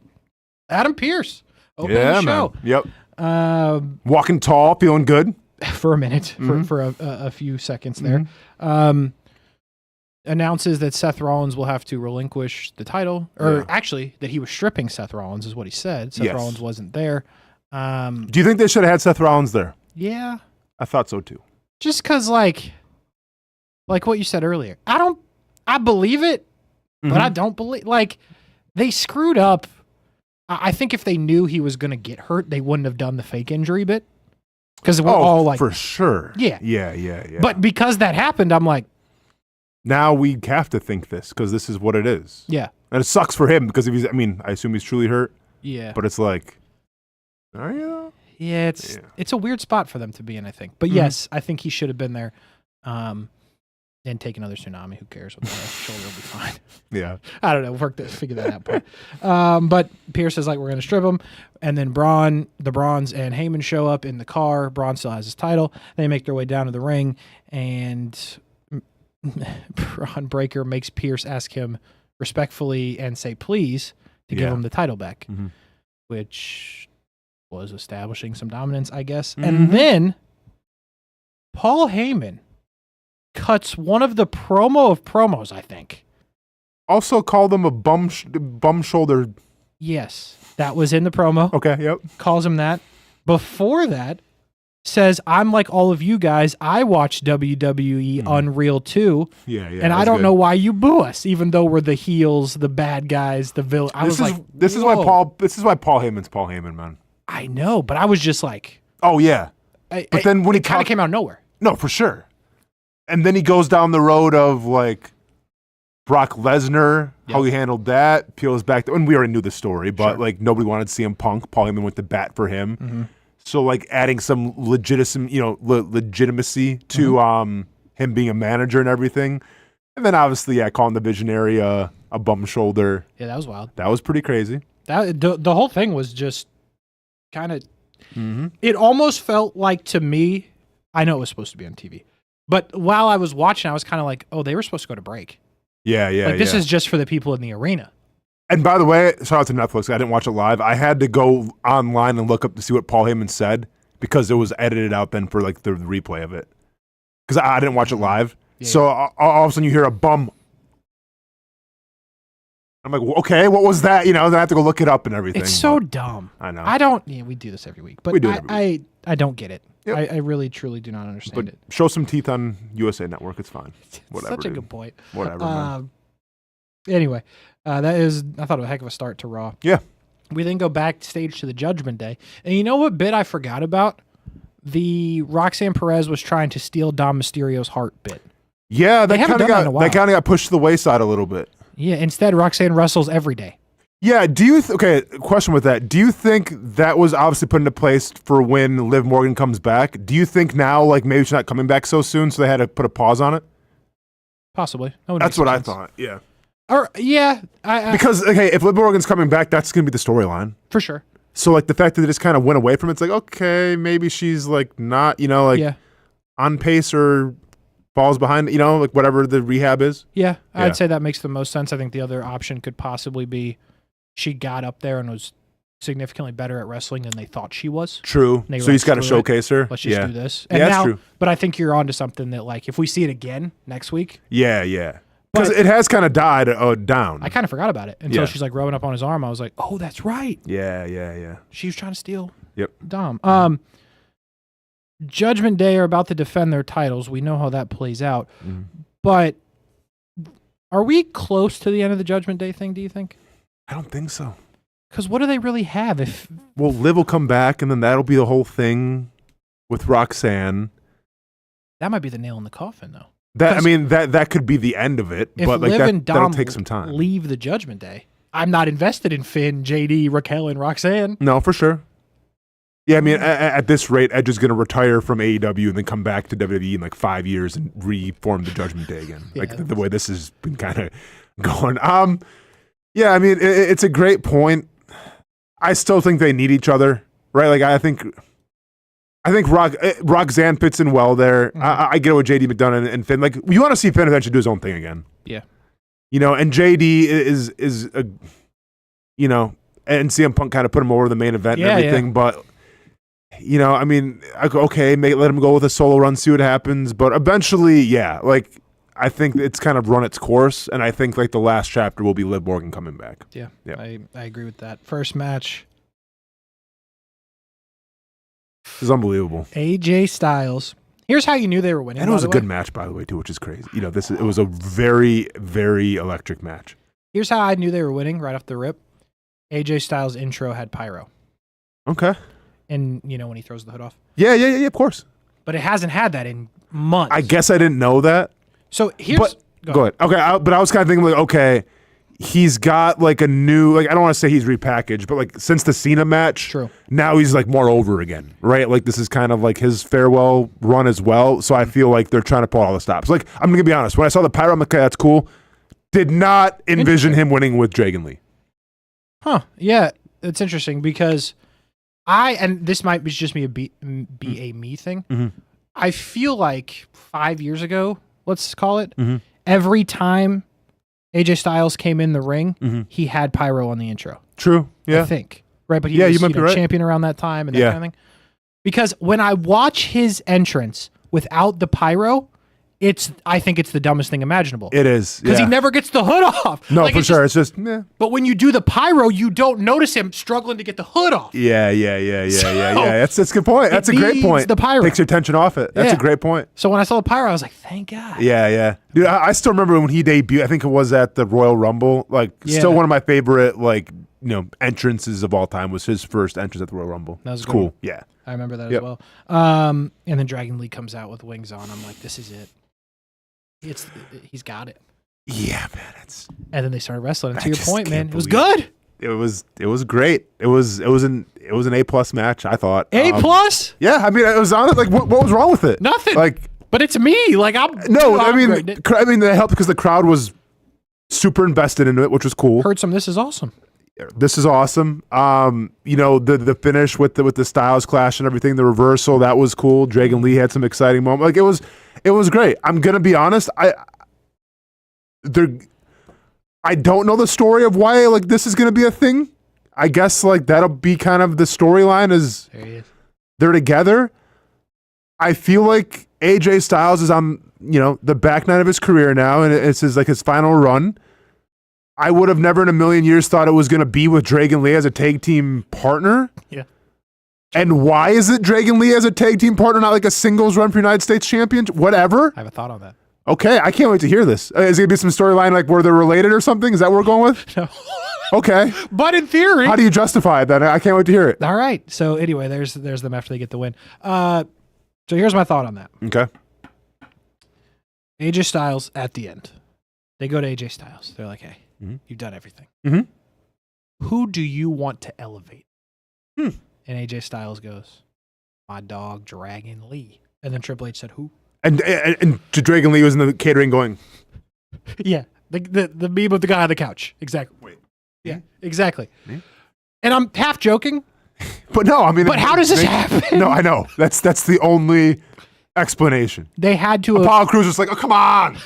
Speaker 2: Adam Pearce opening the show.
Speaker 3: Man. Yep. Walking tall, feeling good.
Speaker 2: For a minute, for a few seconds there. Announces that Seth Rollins will have to relinquish the title, or actually that he was stripping Seth Rollins is what he said. Seth Rollins wasn't there.
Speaker 3: Do you think they should have had Seth Rollins there?
Speaker 2: Yeah.
Speaker 3: I thought so too.
Speaker 2: Just because like what you said earlier, I believe it, but I don't believe, like they screwed up. I think if they knew he was going to get hurt, they wouldn't have done the fake injury bit. Because we're all like,
Speaker 3: for sure.
Speaker 2: Yeah. But because that happened, I'm like,
Speaker 3: now we have to think this because this is what it is.
Speaker 2: Yeah.
Speaker 3: And it sucks for him because I assume he's truly hurt.
Speaker 2: Yeah.
Speaker 3: But it's like, are you?
Speaker 2: Yeah, it's a weird spot for them to be in, I think. But yes, I think he should have been there. And take another tsunami. Who cares? With the shoulder will be fine.
Speaker 3: Yeah.
Speaker 2: I don't know. Figure that out. But Pierce is like, we're going to strip him. And then the Bronze and Heyman show up in the car. Braun still has his title. They make their way down to the ring. And Braun Breaker makes Pierce ask him respectfully and say please to give him the title back. Which was establishing some dominance, I guess. And then Paul Heyman cuts one of the promo of promos, I think.
Speaker 3: Also called him a bum shoulder.
Speaker 2: Yes, that was in the promo.
Speaker 3: Okay, yep.
Speaker 2: Calls him that. Before that, says, I'm like all of you guys. I watch WWE Unreal too.
Speaker 3: Yeah.
Speaker 2: And I don't know why you boo us, even though we're the heels, the bad guys, the villain.
Speaker 3: This is why Paul Heyman's Paul Heyman, man.
Speaker 2: I know, but I was just like,
Speaker 3: oh yeah. But then when he
Speaker 2: kind of came out of nowhere.
Speaker 3: No, for sure. And then he goes down the road of like Brock Lesnar, how he handled that, peels back. And we already knew the story, but like nobody wanted to see him Punk. Paul Heyman went to bat for him. Mm-hmm. So like adding some legitimacy to him being a manager and everything. And then obviously, calling the Visionary a bum shoulder.
Speaker 2: Yeah, that was wild.
Speaker 3: That was pretty crazy.
Speaker 2: The whole thing was just kind of. It almost felt like, to me, I know it was supposed to be on TV, but while I was watching, I was kind of like, oh, they were supposed to go to break.
Speaker 3: Yeah. Like
Speaker 2: this is just for the people in the arena.
Speaker 3: And by the way, shout out to Netflix. I didn't watch it live. I had to go online and look up to see what Paul Heyman said because it was edited out then for like the replay of it. Because I didn't watch it live. Yeah. So all of a sudden you hear a bum. I'm like, well, okay, what was that? Then I have to go look it up and everything.
Speaker 2: It's so dumb.
Speaker 3: I know.
Speaker 2: We do this every week, but I don't get it. Yep. I really, truly do not understand it.
Speaker 3: Show some teeth on USA Network. It's fine. Whatever.
Speaker 2: Such a good point.
Speaker 3: Whatever, man.
Speaker 2: Anyway, I thought it was a heck of a start to Raw.
Speaker 3: Yeah.
Speaker 2: We then go backstage to the Judgment Day. And you know what bit I forgot about? The Roxanne Perez was trying to steal Dom Mysterio's heart bit.
Speaker 3: Yeah, that kind of got pushed to the wayside a little bit.
Speaker 2: Yeah, instead Roxanne wrestles every day.
Speaker 3: Yeah, question with that. Do you think that was obviously put into place for when Liv Morgan comes back? Do you think now, like, maybe she's not coming back so soon, so they had to put a pause on it?
Speaker 2: Possibly.
Speaker 3: That's what I thought, yeah.
Speaker 2: Because,
Speaker 3: if Liv Morgan's coming back, that's going to be the storyline.
Speaker 2: For sure.
Speaker 3: So, like, the fact that they just kind of went away from it, it's like, okay, maybe she's, like, not, on pace or falls behind, like, whatever the rehab is.
Speaker 2: Yeah, I'd say that makes the most sense. I think the other option could possibly be she got up there and was significantly better at wrestling than they thought she was.
Speaker 3: True. So you just got to showcase her.
Speaker 2: Let's just do this.
Speaker 3: And that's true.
Speaker 2: But I think you're onto something that, like, if we see it again next week.
Speaker 3: Yeah. Because it has kind of died down.
Speaker 2: I kind of forgot about it until she's like rubbing up on his arm. I was like, oh, that's right.
Speaker 3: Yeah.
Speaker 2: She was trying to steal Dom.
Speaker 3: Mm-hmm.
Speaker 2: Judgment Day are about to defend their titles. We know how that plays out. Mm-hmm. But are we close to the end of the Judgment Day thing, do you think?
Speaker 3: I don't think so.
Speaker 2: Because what do they really have?
Speaker 3: Well, Liv will come back, and then that'll be the whole thing with Roxanne.
Speaker 2: That might be the nail in the coffin, though.
Speaker 3: That could be the end of it, but like that'll take some time.
Speaker 2: Leave the Judgment Day. I'm not invested in Finn, JD, Raquel, and Roxanne.
Speaker 3: No, for sure. Yeah, I mean, at this rate, Edge is going to retire from AEW and then come back to WWE in like 5 years and reform the Judgment Day again. The way this has been kind of going. Yeah, I mean, it's a great point. I still think they need each other, right? Like, I think Roxanne fits in well there. Mm-hmm. I get it with JD McDonough and Finn. Like, you want to see Finn eventually do his own thing again.
Speaker 2: Yeah.
Speaker 3: And JD is a, and CM Punk kind of put him over the main event and everything. Yeah. But, I mean, okay, let him go with a solo run, see what happens. But eventually, like, I think it's kind of run its course. And I think, like, the last chapter will be Liv Morgan coming back.
Speaker 2: Yeah. I agree with that. First match.
Speaker 3: It's unbelievable.
Speaker 2: AJ Styles. Here's how you knew they were winning.
Speaker 3: And it was a good match, by the way, too, which is crazy. It was a very, very electric match.
Speaker 2: Here's how I knew they were winning right off the rip. AJ Styles' intro had pyro.
Speaker 3: Okay.
Speaker 2: And when he throws the hood off.
Speaker 3: Yeah, of course.
Speaker 2: But it hasn't had that in months.
Speaker 3: I guess I didn't know that.
Speaker 2: So here's...
Speaker 3: Go ahead. Okay, but I was kind of thinking, like, okay, he's got like a new, like, I don't want to say he's repackaged, but like since the Cena match,
Speaker 2: true,
Speaker 3: now he's like more over again, right? Like this is kind of like his farewell run as well. So I feel like they're trying to pull all the stops. Like, I'm going to be honest, when I saw the pyro, I'm like, okay, that's cool. Did not envision him winning with Dragon Lee.
Speaker 2: Huh. Yeah, it's interesting because and this might be just me be a me thing. Mm-hmm. I feel like 5 years ago, let's call it, every time AJ Styles came in the ring, he had pyro on the intro.
Speaker 3: True. Yeah.
Speaker 2: I think. Right. But he was
Speaker 3: you might be right.
Speaker 2: champion around that time and that kind of thing. Because when I watch his entrance without the pyro, I think it's the dumbest thing imaginable.
Speaker 3: It is.
Speaker 2: Because he never gets the hood off.
Speaker 3: No,
Speaker 2: Like,
Speaker 3: for sure. It's just,
Speaker 2: But when you do the pyro, you don't notice him struggling to get the hood off.
Speaker 3: Yeah. That's a good point. That's a great point.
Speaker 2: The pyro
Speaker 3: takes your attention off it. That's a great point.
Speaker 2: So when I saw the pyro, I was like, thank God.
Speaker 3: Yeah. Dude, I still remember when he debuted. I think it was at the Royal Rumble. Like, still one of my favorite, like, entrances of all time was his first entrance at the Royal Rumble.
Speaker 2: That was
Speaker 3: cool. Yeah.
Speaker 2: I remember that as well. And then Dragon Lee comes out with wings on. I'm like, this is it. He's got it.
Speaker 3: Yeah, man.
Speaker 2: And then they started wrestling. And to your point, man, it was good.
Speaker 3: It was great. It was an A+ match, I thought.
Speaker 2: A+?
Speaker 3: Yeah, I mean, it was on it. Like, what was wrong with it?
Speaker 2: Nothing.
Speaker 3: Like,
Speaker 2: but it's me. Like, I
Speaker 3: mean, that helped because the crowd was super invested into it, which was cool.
Speaker 2: Heard some. This is awesome.
Speaker 3: This is awesome. The finish with the Styles Clash and everything, the reversal, that was cool. Dragon Lee had some exciting moments. Like, it was great. I'm gonna be honest. I don't know the story of why like this is gonna be a thing. I guess like that'll be kind of the storyline is they're together. I feel like AJ Styles is on the back nine of his career now, and it's his final run. I would have never in a million years thought it was going to be with Dragon Lee as a tag team partner.
Speaker 2: Yeah.
Speaker 3: And why is it Dragon Lee as a tag team partner, not like a singles run for United States champion? Whatever.
Speaker 2: I have a thought on that.
Speaker 3: Okay, I can't wait to hear this. Is it going to be some storyline like where they're related or something? Is that what we're going with?
Speaker 2: No.
Speaker 3: Okay.
Speaker 2: But in theory.
Speaker 3: How do you justify it then? I can't wait to hear it.
Speaker 2: All right. So anyway, there's them after they get the win. So here's my thought on that.
Speaker 3: Okay.
Speaker 2: AJ Styles at the end. They go to AJ Styles. They're like, hey. You've done everything. Who do you want to elevate? And AJ Styles goes, my dog, Dragon Lee. And then Triple H said, who?
Speaker 3: And Dragon Lee was in the catering going.
Speaker 2: Yeah. The meme of the guy on the couch. Exactly.
Speaker 3: Wait.
Speaker 2: Yeah, exactly. And I'm half joking.
Speaker 3: But no, I mean.
Speaker 2: But how does this happen?
Speaker 3: No, I know. That's the only explanation.
Speaker 2: They had to.
Speaker 3: Apollo Crews was like, oh, come on.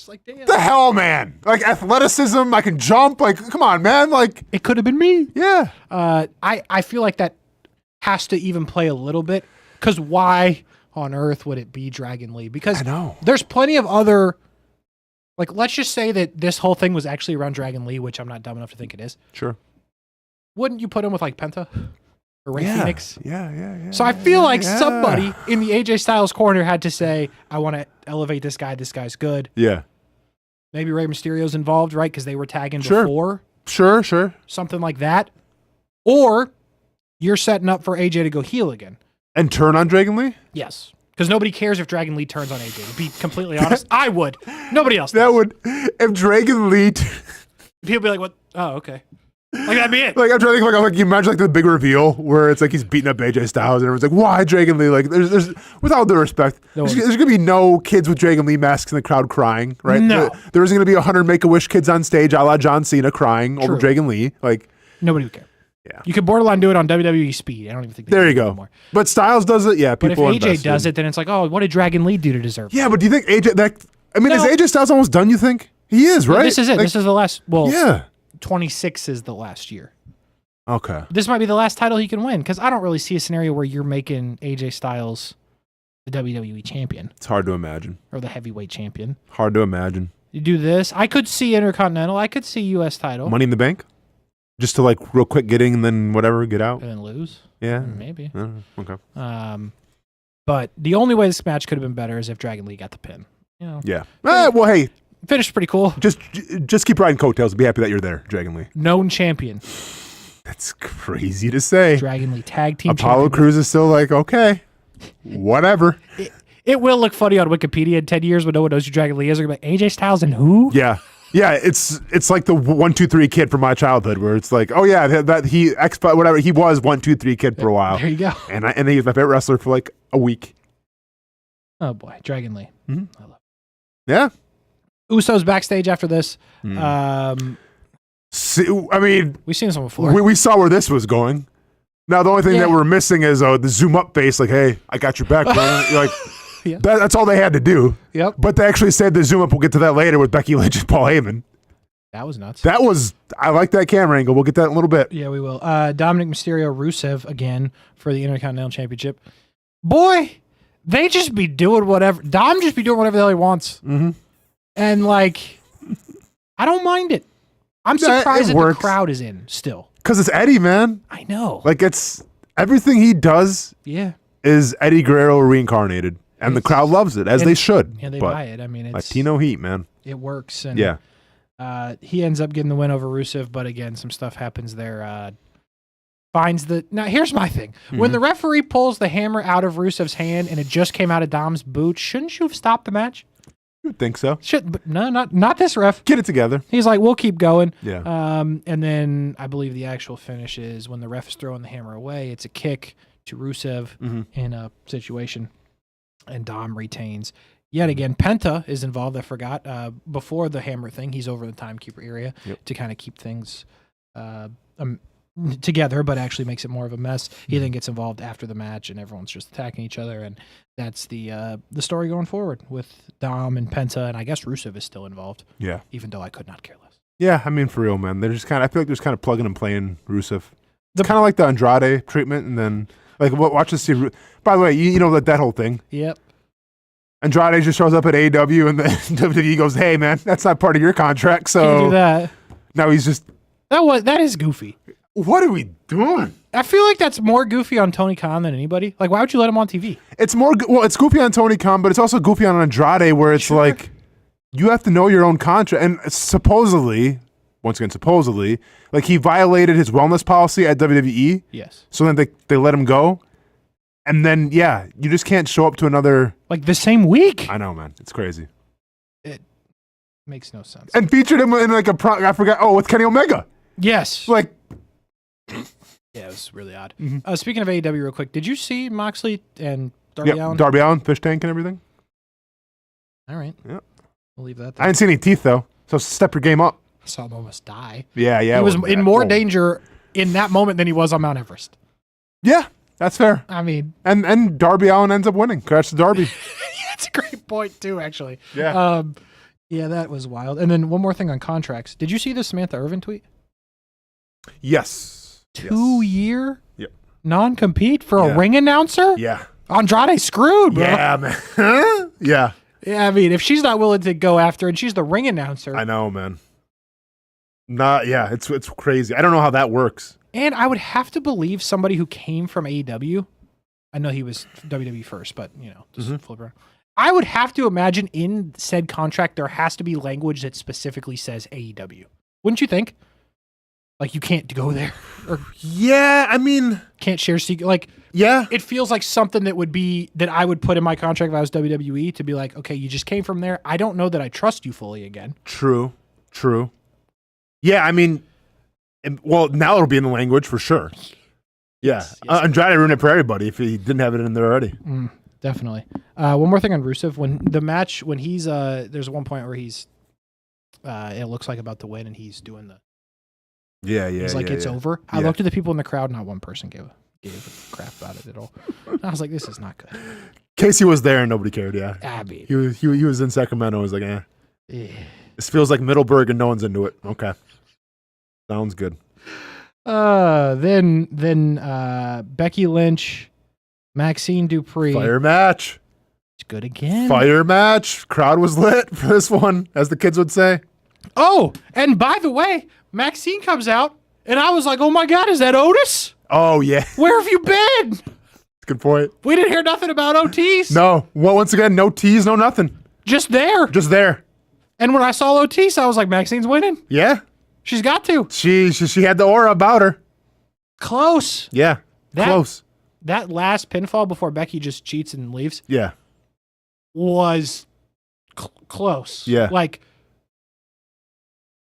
Speaker 2: Like, damn.
Speaker 3: The hell, man! Like athleticism, I can jump. Like, come on, man! Like,
Speaker 2: it could have been me.
Speaker 3: Yeah.
Speaker 2: I feel like that has to even play a little bit because why on earth would it be Dragon Lee? Because
Speaker 3: I know
Speaker 2: there's plenty of other. Like, let's just say that this whole thing was actually around Dragon Lee, which I'm not dumb enough to think it is.
Speaker 3: Sure.
Speaker 2: Wouldn't you put him with like Penta or Ray Phoenix?
Speaker 3: Yeah.
Speaker 2: So I feel like somebody in the AJ Styles corner had to say, "I want to elevate this guy. This guy's good."
Speaker 3: Yeah.
Speaker 2: Maybe Rey Mysterio's involved, right? Because they were tagging before.
Speaker 3: Sure. Something
Speaker 2: like that. Or you're setting up for AJ to go heel again.
Speaker 3: And turn on Dragon Lee?
Speaker 2: Yes. Because nobody cares if Dragon Lee turns on AJ. To be completely honest, I would. Nobody else does.
Speaker 3: That would. If Dragon Lee...
Speaker 2: People be like, what? Oh, okay. Like, that'd be it.
Speaker 3: Like, I'm trying to think, like, you imagine, like, the big reveal where it's like he's beating up AJ Styles and everyone's like, why Dragon Lee? Like, there's with all due respect, there's going to be no kids with Dragon Lee masks in the crowd crying, right?
Speaker 2: No.
Speaker 3: There isn't going to be 100 Make-A-Wish kids on stage a la John Cena crying over Dragon Lee. Like,
Speaker 2: nobody would care.
Speaker 3: Yeah.
Speaker 2: You could borderline do it on WWE Speed. I don't even think
Speaker 3: there you go.
Speaker 2: Anymore.
Speaker 3: But Styles does it, yeah.
Speaker 2: But if AJ does it, then it's like, oh, what did Dragon Lee do to deserve it?
Speaker 3: Yeah, but do you think AJ, is AJ Styles almost done, you think? He is, right?
Speaker 2: This is it. Like, this is the last,
Speaker 3: yeah.
Speaker 2: 26 is the last year.
Speaker 3: Okay.
Speaker 2: This might be the last title he can win because I don't really see a scenario where you're making AJ Styles the WWE champion.
Speaker 3: It's hard to imagine.
Speaker 2: Or the heavyweight champion.
Speaker 3: Hard to imagine.
Speaker 2: You do this. I could see Intercontinental. I could see U.S. title.
Speaker 3: Money in the Bank? Just to like real quick getting and then whatever, get out?
Speaker 2: And then lose?
Speaker 3: Yeah.
Speaker 2: Maybe.
Speaker 3: Okay.
Speaker 2: But the only way this match could have been better is if Dragon Lee got the pin. You know,
Speaker 3: yeah. Well, hey.
Speaker 2: Finished pretty cool.
Speaker 3: Just keep riding coattails. Be happy that you're there, Dragon Lee.
Speaker 2: Known champion.
Speaker 3: That's crazy to say.
Speaker 2: Dragon Lee tag team
Speaker 3: Apollo
Speaker 2: champion.
Speaker 3: Crews is still like, okay, whatever.
Speaker 2: It will look funny on Wikipedia in 10 years when no one knows who Dragon Lee is. They're going to be like, AJ Styles and who?
Speaker 3: Yeah. Yeah, it's like the 1, 2, 3 kid from my childhood where it's like, oh yeah, that he was 1, 2, 3 kid for a while.
Speaker 2: There you go.
Speaker 3: And he was my favorite wrestler for like a week.
Speaker 2: Oh boy, Dragon Lee.
Speaker 3: Mm-hmm.
Speaker 2: I love
Speaker 3: it. Yeah.
Speaker 2: Usos backstage after this.
Speaker 3: See, I mean,
Speaker 2: we've seen this one before.
Speaker 3: We saw where this was going. Now the only thing that we're missing is the zoom up face. Like, hey, I got your back, bro. You're like, that's all they had to do.
Speaker 2: Yep.
Speaker 3: But they actually said the zoom up. We'll get to that later with Becky Lynch and Paul Heyman.
Speaker 2: That was nuts.
Speaker 3: I like that camera angle. We'll get that in a little bit.
Speaker 2: Yeah, we will. Dominic Mysterio, Rusev again for the Intercontinental Championship. Boy, they just be doing whatever. Dom just be doing whatever the hell he wants.
Speaker 3: Mm-hmm.
Speaker 2: And, like, I don't mind it. I'm
Speaker 3: Yeah,
Speaker 2: surprised
Speaker 3: it
Speaker 2: that
Speaker 3: works.
Speaker 2: the crowd is in still.
Speaker 3: Because it's Eddie, man.
Speaker 2: I know.
Speaker 3: Like, it's everything he does
Speaker 2: Yeah.
Speaker 3: is Eddie Guerrero reincarnated. And the crowd loves it, as they should.
Speaker 2: And they
Speaker 3: But
Speaker 2: buy it. I mean, it's
Speaker 3: Latino heat, man.
Speaker 2: it works. And
Speaker 3: Yeah.
Speaker 2: he ends up getting the win over Rusev, but again, some stuff happens there. Finds the now. Here's my thing: when the referee pulls the hammer out of Rusev's hand and it just came out of Dom's boot, shouldn't you have stopped the match?
Speaker 3: You would think so.
Speaker 2: But no, not this ref.
Speaker 3: Get it together.
Speaker 2: He's like, we'll keep going.
Speaker 3: Yeah.
Speaker 2: And then I believe the actual finish is when the ref is throwing the hammer away. It's a kick to Rusev in a situation, and Dom retains. Yet again, Penta is involved. I forgot. Before the hammer thing, he's over the timekeeper area to kind of keep things together, but actually makes it more of a mess. He then gets involved after the match, and everyone's just attacking each other, and that's the story going forward with Dom and Penta, and I guess Rusev is still involved.
Speaker 3: Yeah.
Speaker 2: Even though I could not care less.
Speaker 3: Yeah, I mean, for real, man. They're just kind of, I feel like they're just kind of plugging and playing Rusev. It's kind of like the Andrade treatment, and then, like, watch this. By the way, you know, like that whole thing.
Speaker 2: Yep.
Speaker 3: Andrade just shows up at AEW, and then WWE goes, hey, man, that's not part of your contract, so.
Speaker 2: Can't do that.
Speaker 3: Now he's just.
Speaker 2: That is goofy.
Speaker 3: What are we doing?
Speaker 2: I feel like that's more goofy on Tony Khan than anybody. Like, why would you let him on TV?
Speaker 3: It's more, well, it's goofy on Tony Khan, but it's also goofy on Andrade, where it's like, you have to know your own contract. And supposedly, once again, supposedly, like he violated his wellness policy at WWE.
Speaker 2: Yes.
Speaker 3: So then they let him go. And then, yeah, you just can't show up to another.
Speaker 2: Like the same week.
Speaker 3: I know, man. It's crazy.
Speaker 2: It makes no sense.
Speaker 3: And featured him in like I forgot, with Kenny Omega.
Speaker 2: Yes.
Speaker 3: Like.
Speaker 2: Yeah, it was really odd. Speaking of AEW real quick, did you see Moxley and Darby
Speaker 3: Yep,
Speaker 2: Allin?
Speaker 3: Darby Allin, fish tank and everything.
Speaker 2: All right.
Speaker 3: Yep.
Speaker 2: We'll leave that
Speaker 3: I
Speaker 2: there.
Speaker 3: didn't see any teeth, though. So step your game up.
Speaker 2: I saw him almost die.
Speaker 3: Yeah.
Speaker 2: He was
Speaker 3: well,
Speaker 2: in more
Speaker 3: well,
Speaker 2: danger in that moment than he was on Mount Everest.
Speaker 3: Yeah, that's fair.
Speaker 2: I mean,
Speaker 3: And Darby Allin ends up winning. Congrats to Darby.
Speaker 2: that's a great point, too, actually.
Speaker 3: Yeah.
Speaker 2: Yeah, that was wild. And then one more thing on contracts. Did you see the Samantha Irvin tweet?
Speaker 3: Yes.
Speaker 2: 2-year
Speaker 3: Yep.
Speaker 2: non-compete for a
Speaker 3: Yeah.
Speaker 2: ring announcer?
Speaker 3: Yeah.
Speaker 2: Andrade screwed, bro.
Speaker 3: Yeah, man. Yeah.
Speaker 2: Yeah, I mean, if she's not willing to go after and she's the ring announcer.
Speaker 3: I know, man. It's crazy. I don't know how that works.
Speaker 2: And I would have to believe somebody who came from AEW. I know he was WWE first, but, just flip around. I would have to imagine in said contract there has to be language that specifically says AEW. Wouldn't you think? Like, you can't go there. Or
Speaker 3: Yeah, I mean,
Speaker 2: can't share secret. Like,
Speaker 3: yeah.
Speaker 2: it feels like something that I would put in my contract if I was WWE to be like, okay, you just came from there. I don't know that I trust you fully again.
Speaker 3: True. Yeah, I mean, well, now it'll be in the language for sure. Yeah.
Speaker 2: Yes.
Speaker 3: Andrade ruined it for everybody if he didn't have it in there already.
Speaker 2: Definitely. One more thing on Rusev. When he's, there's one point where he's, it looks like about to win and he's doing the,
Speaker 3: Yeah.
Speaker 2: he's like, it's over. I looked at the people in the crowd. Not one person gave a crap about it at all. I was like, this is not good.
Speaker 3: Casey was there and nobody cared, yeah.
Speaker 2: I mean,
Speaker 3: He was in Sacramento. I was like,
Speaker 2: yeah.
Speaker 3: This feels like Middleburg and no one's into it. Okay. Sounds good.
Speaker 2: Then Becky Lynch, Maxine Dupree.
Speaker 3: Fire match.
Speaker 2: It's good again.
Speaker 3: Fire match. Crowd was lit for this one, as the kids would say.
Speaker 2: Oh, and by the way, Maxine comes out, and I was like, oh my God, is that Otis?
Speaker 3: Oh, yeah.
Speaker 2: Where have you been?
Speaker 3: Good point.
Speaker 2: We didn't hear nothing about Otis.
Speaker 3: No. Well, once again, no tease, no nothing.
Speaker 2: Just there.
Speaker 3: Just there.
Speaker 2: And when I saw Otis, I was like, Maxine's winning.
Speaker 3: Yeah.
Speaker 2: She's got to.
Speaker 3: She had the aura about her.
Speaker 2: Close.
Speaker 3: Yeah. Close.
Speaker 2: That last pinfall before Becky just cheats and leaves
Speaker 3: Yeah.
Speaker 2: was close.
Speaker 3: Yeah.
Speaker 2: Like,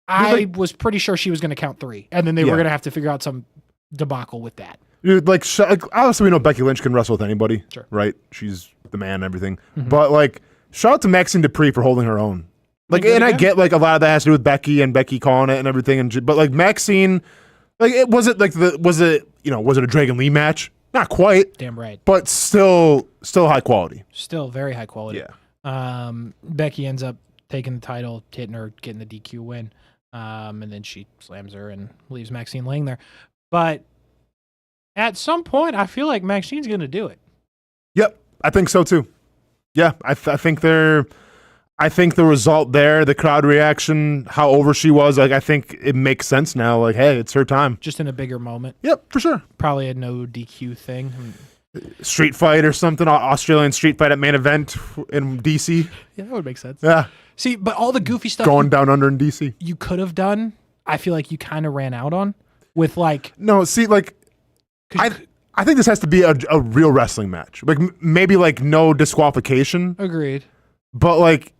Speaker 2: I was pretty sure she was going to count 3, and then they were going to have to figure out some debacle with that.
Speaker 3: Dude, like, obviously we know Becky Lynch can wrestle with anybody.
Speaker 2: Sure.
Speaker 3: Right? She's the man and everything. But, like, shout out to Maxine Dupree for holding her own. Like, and I get, like, a lot of that has to do with Becky and Becky calling it and everything. But, like, Maxine, like, was it a Dragon Lee match? Not quite.
Speaker 2: Damn right.
Speaker 3: But still high quality.
Speaker 2: Still very high quality.
Speaker 3: Yeah.
Speaker 2: Becky ends up taking the title, hitting her, getting the DQ win. And then she slams her and leaves Maxine laying there. But at some point, I feel like Maxine's going to do it.
Speaker 3: Yep. I think so too. Yeah, I think the result there, the crowd reaction, how over she was, like I think it makes sense now. Like, hey, it's her time.
Speaker 2: Just in a bigger moment.
Speaker 3: Yep, for sure.
Speaker 2: Probably a no DQ thing.
Speaker 3: Street fight or something, Australian street fight at main event in DC.
Speaker 2: Yeah, that would make sense.
Speaker 3: Yeah.
Speaker 2: See, but all the goofy stuff
Speaker 3: Going down under in DC.
Speaker 2: you could have done, I feel like you kind of ran out on with like.
Speaker 3: No, see, like, I think this has to be a real wrestling match. Like, maybe like no disqualification.
Speaker 2: Agreed.
Speaker 3: But like,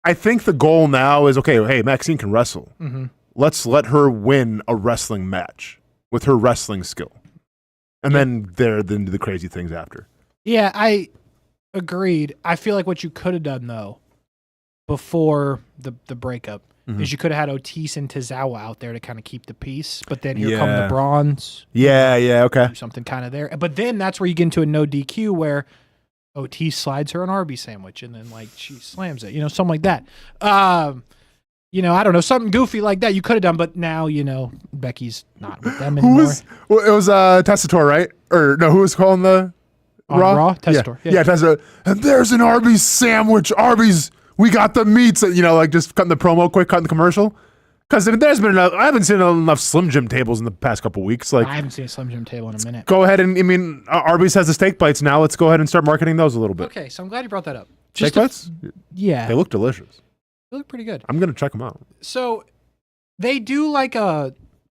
Speaker 3: I think the goal now is, okay, hey, Maxine can wrestle.
Speaker 2: Mm-hmm.
Speaker 3: Let's let her win a wrestling match with her wrestling skill. And then do the crazy things after.
Speaker 2: Yeah, I agreed. I feel like what you could have done, though, before the breakup, is you could have had Otis and Tozawa out there to kind of keep the peace. But then here come the Bronze.
Speaker 3: Yeah, okay.
Speaker 2: Do something kind of there. But then that's where you get into a no DQ where Otis slides her an Arby's sandwich and then like she slams it, something like that. I don't know, something goofy like that you could have done, but now, Becky's not with them anymore.
Speaker 3: It was Testator, right? Or no, who was calling the Raw?
Speaker 2: Testator.
Speaker 3: Yeah, Testator. And there's an Arby's sandwich. Arby's, we got the meats. Like just cutting the promo quick, cutting the commercial. Because there's been I haven't seen enough Slim Jim tables in the past couple weeks. Like,
Speaker 2: I haven't seen a Slim Jim table in a minute.
Speaker 3: Go ahead and, Arby's has the steak bites now. Let's go ahead and start marketing those a little bit.
Speaker 2: Okay, so I'm glad you brought that up.
Speaker 3: Steak bites?
Speaker 2: Yeah.
Speaker 3: They look delicious.
Speaker 2: They look pretty good.
Speaker 3: I'm going to check them out.
Speaker 2: So they do like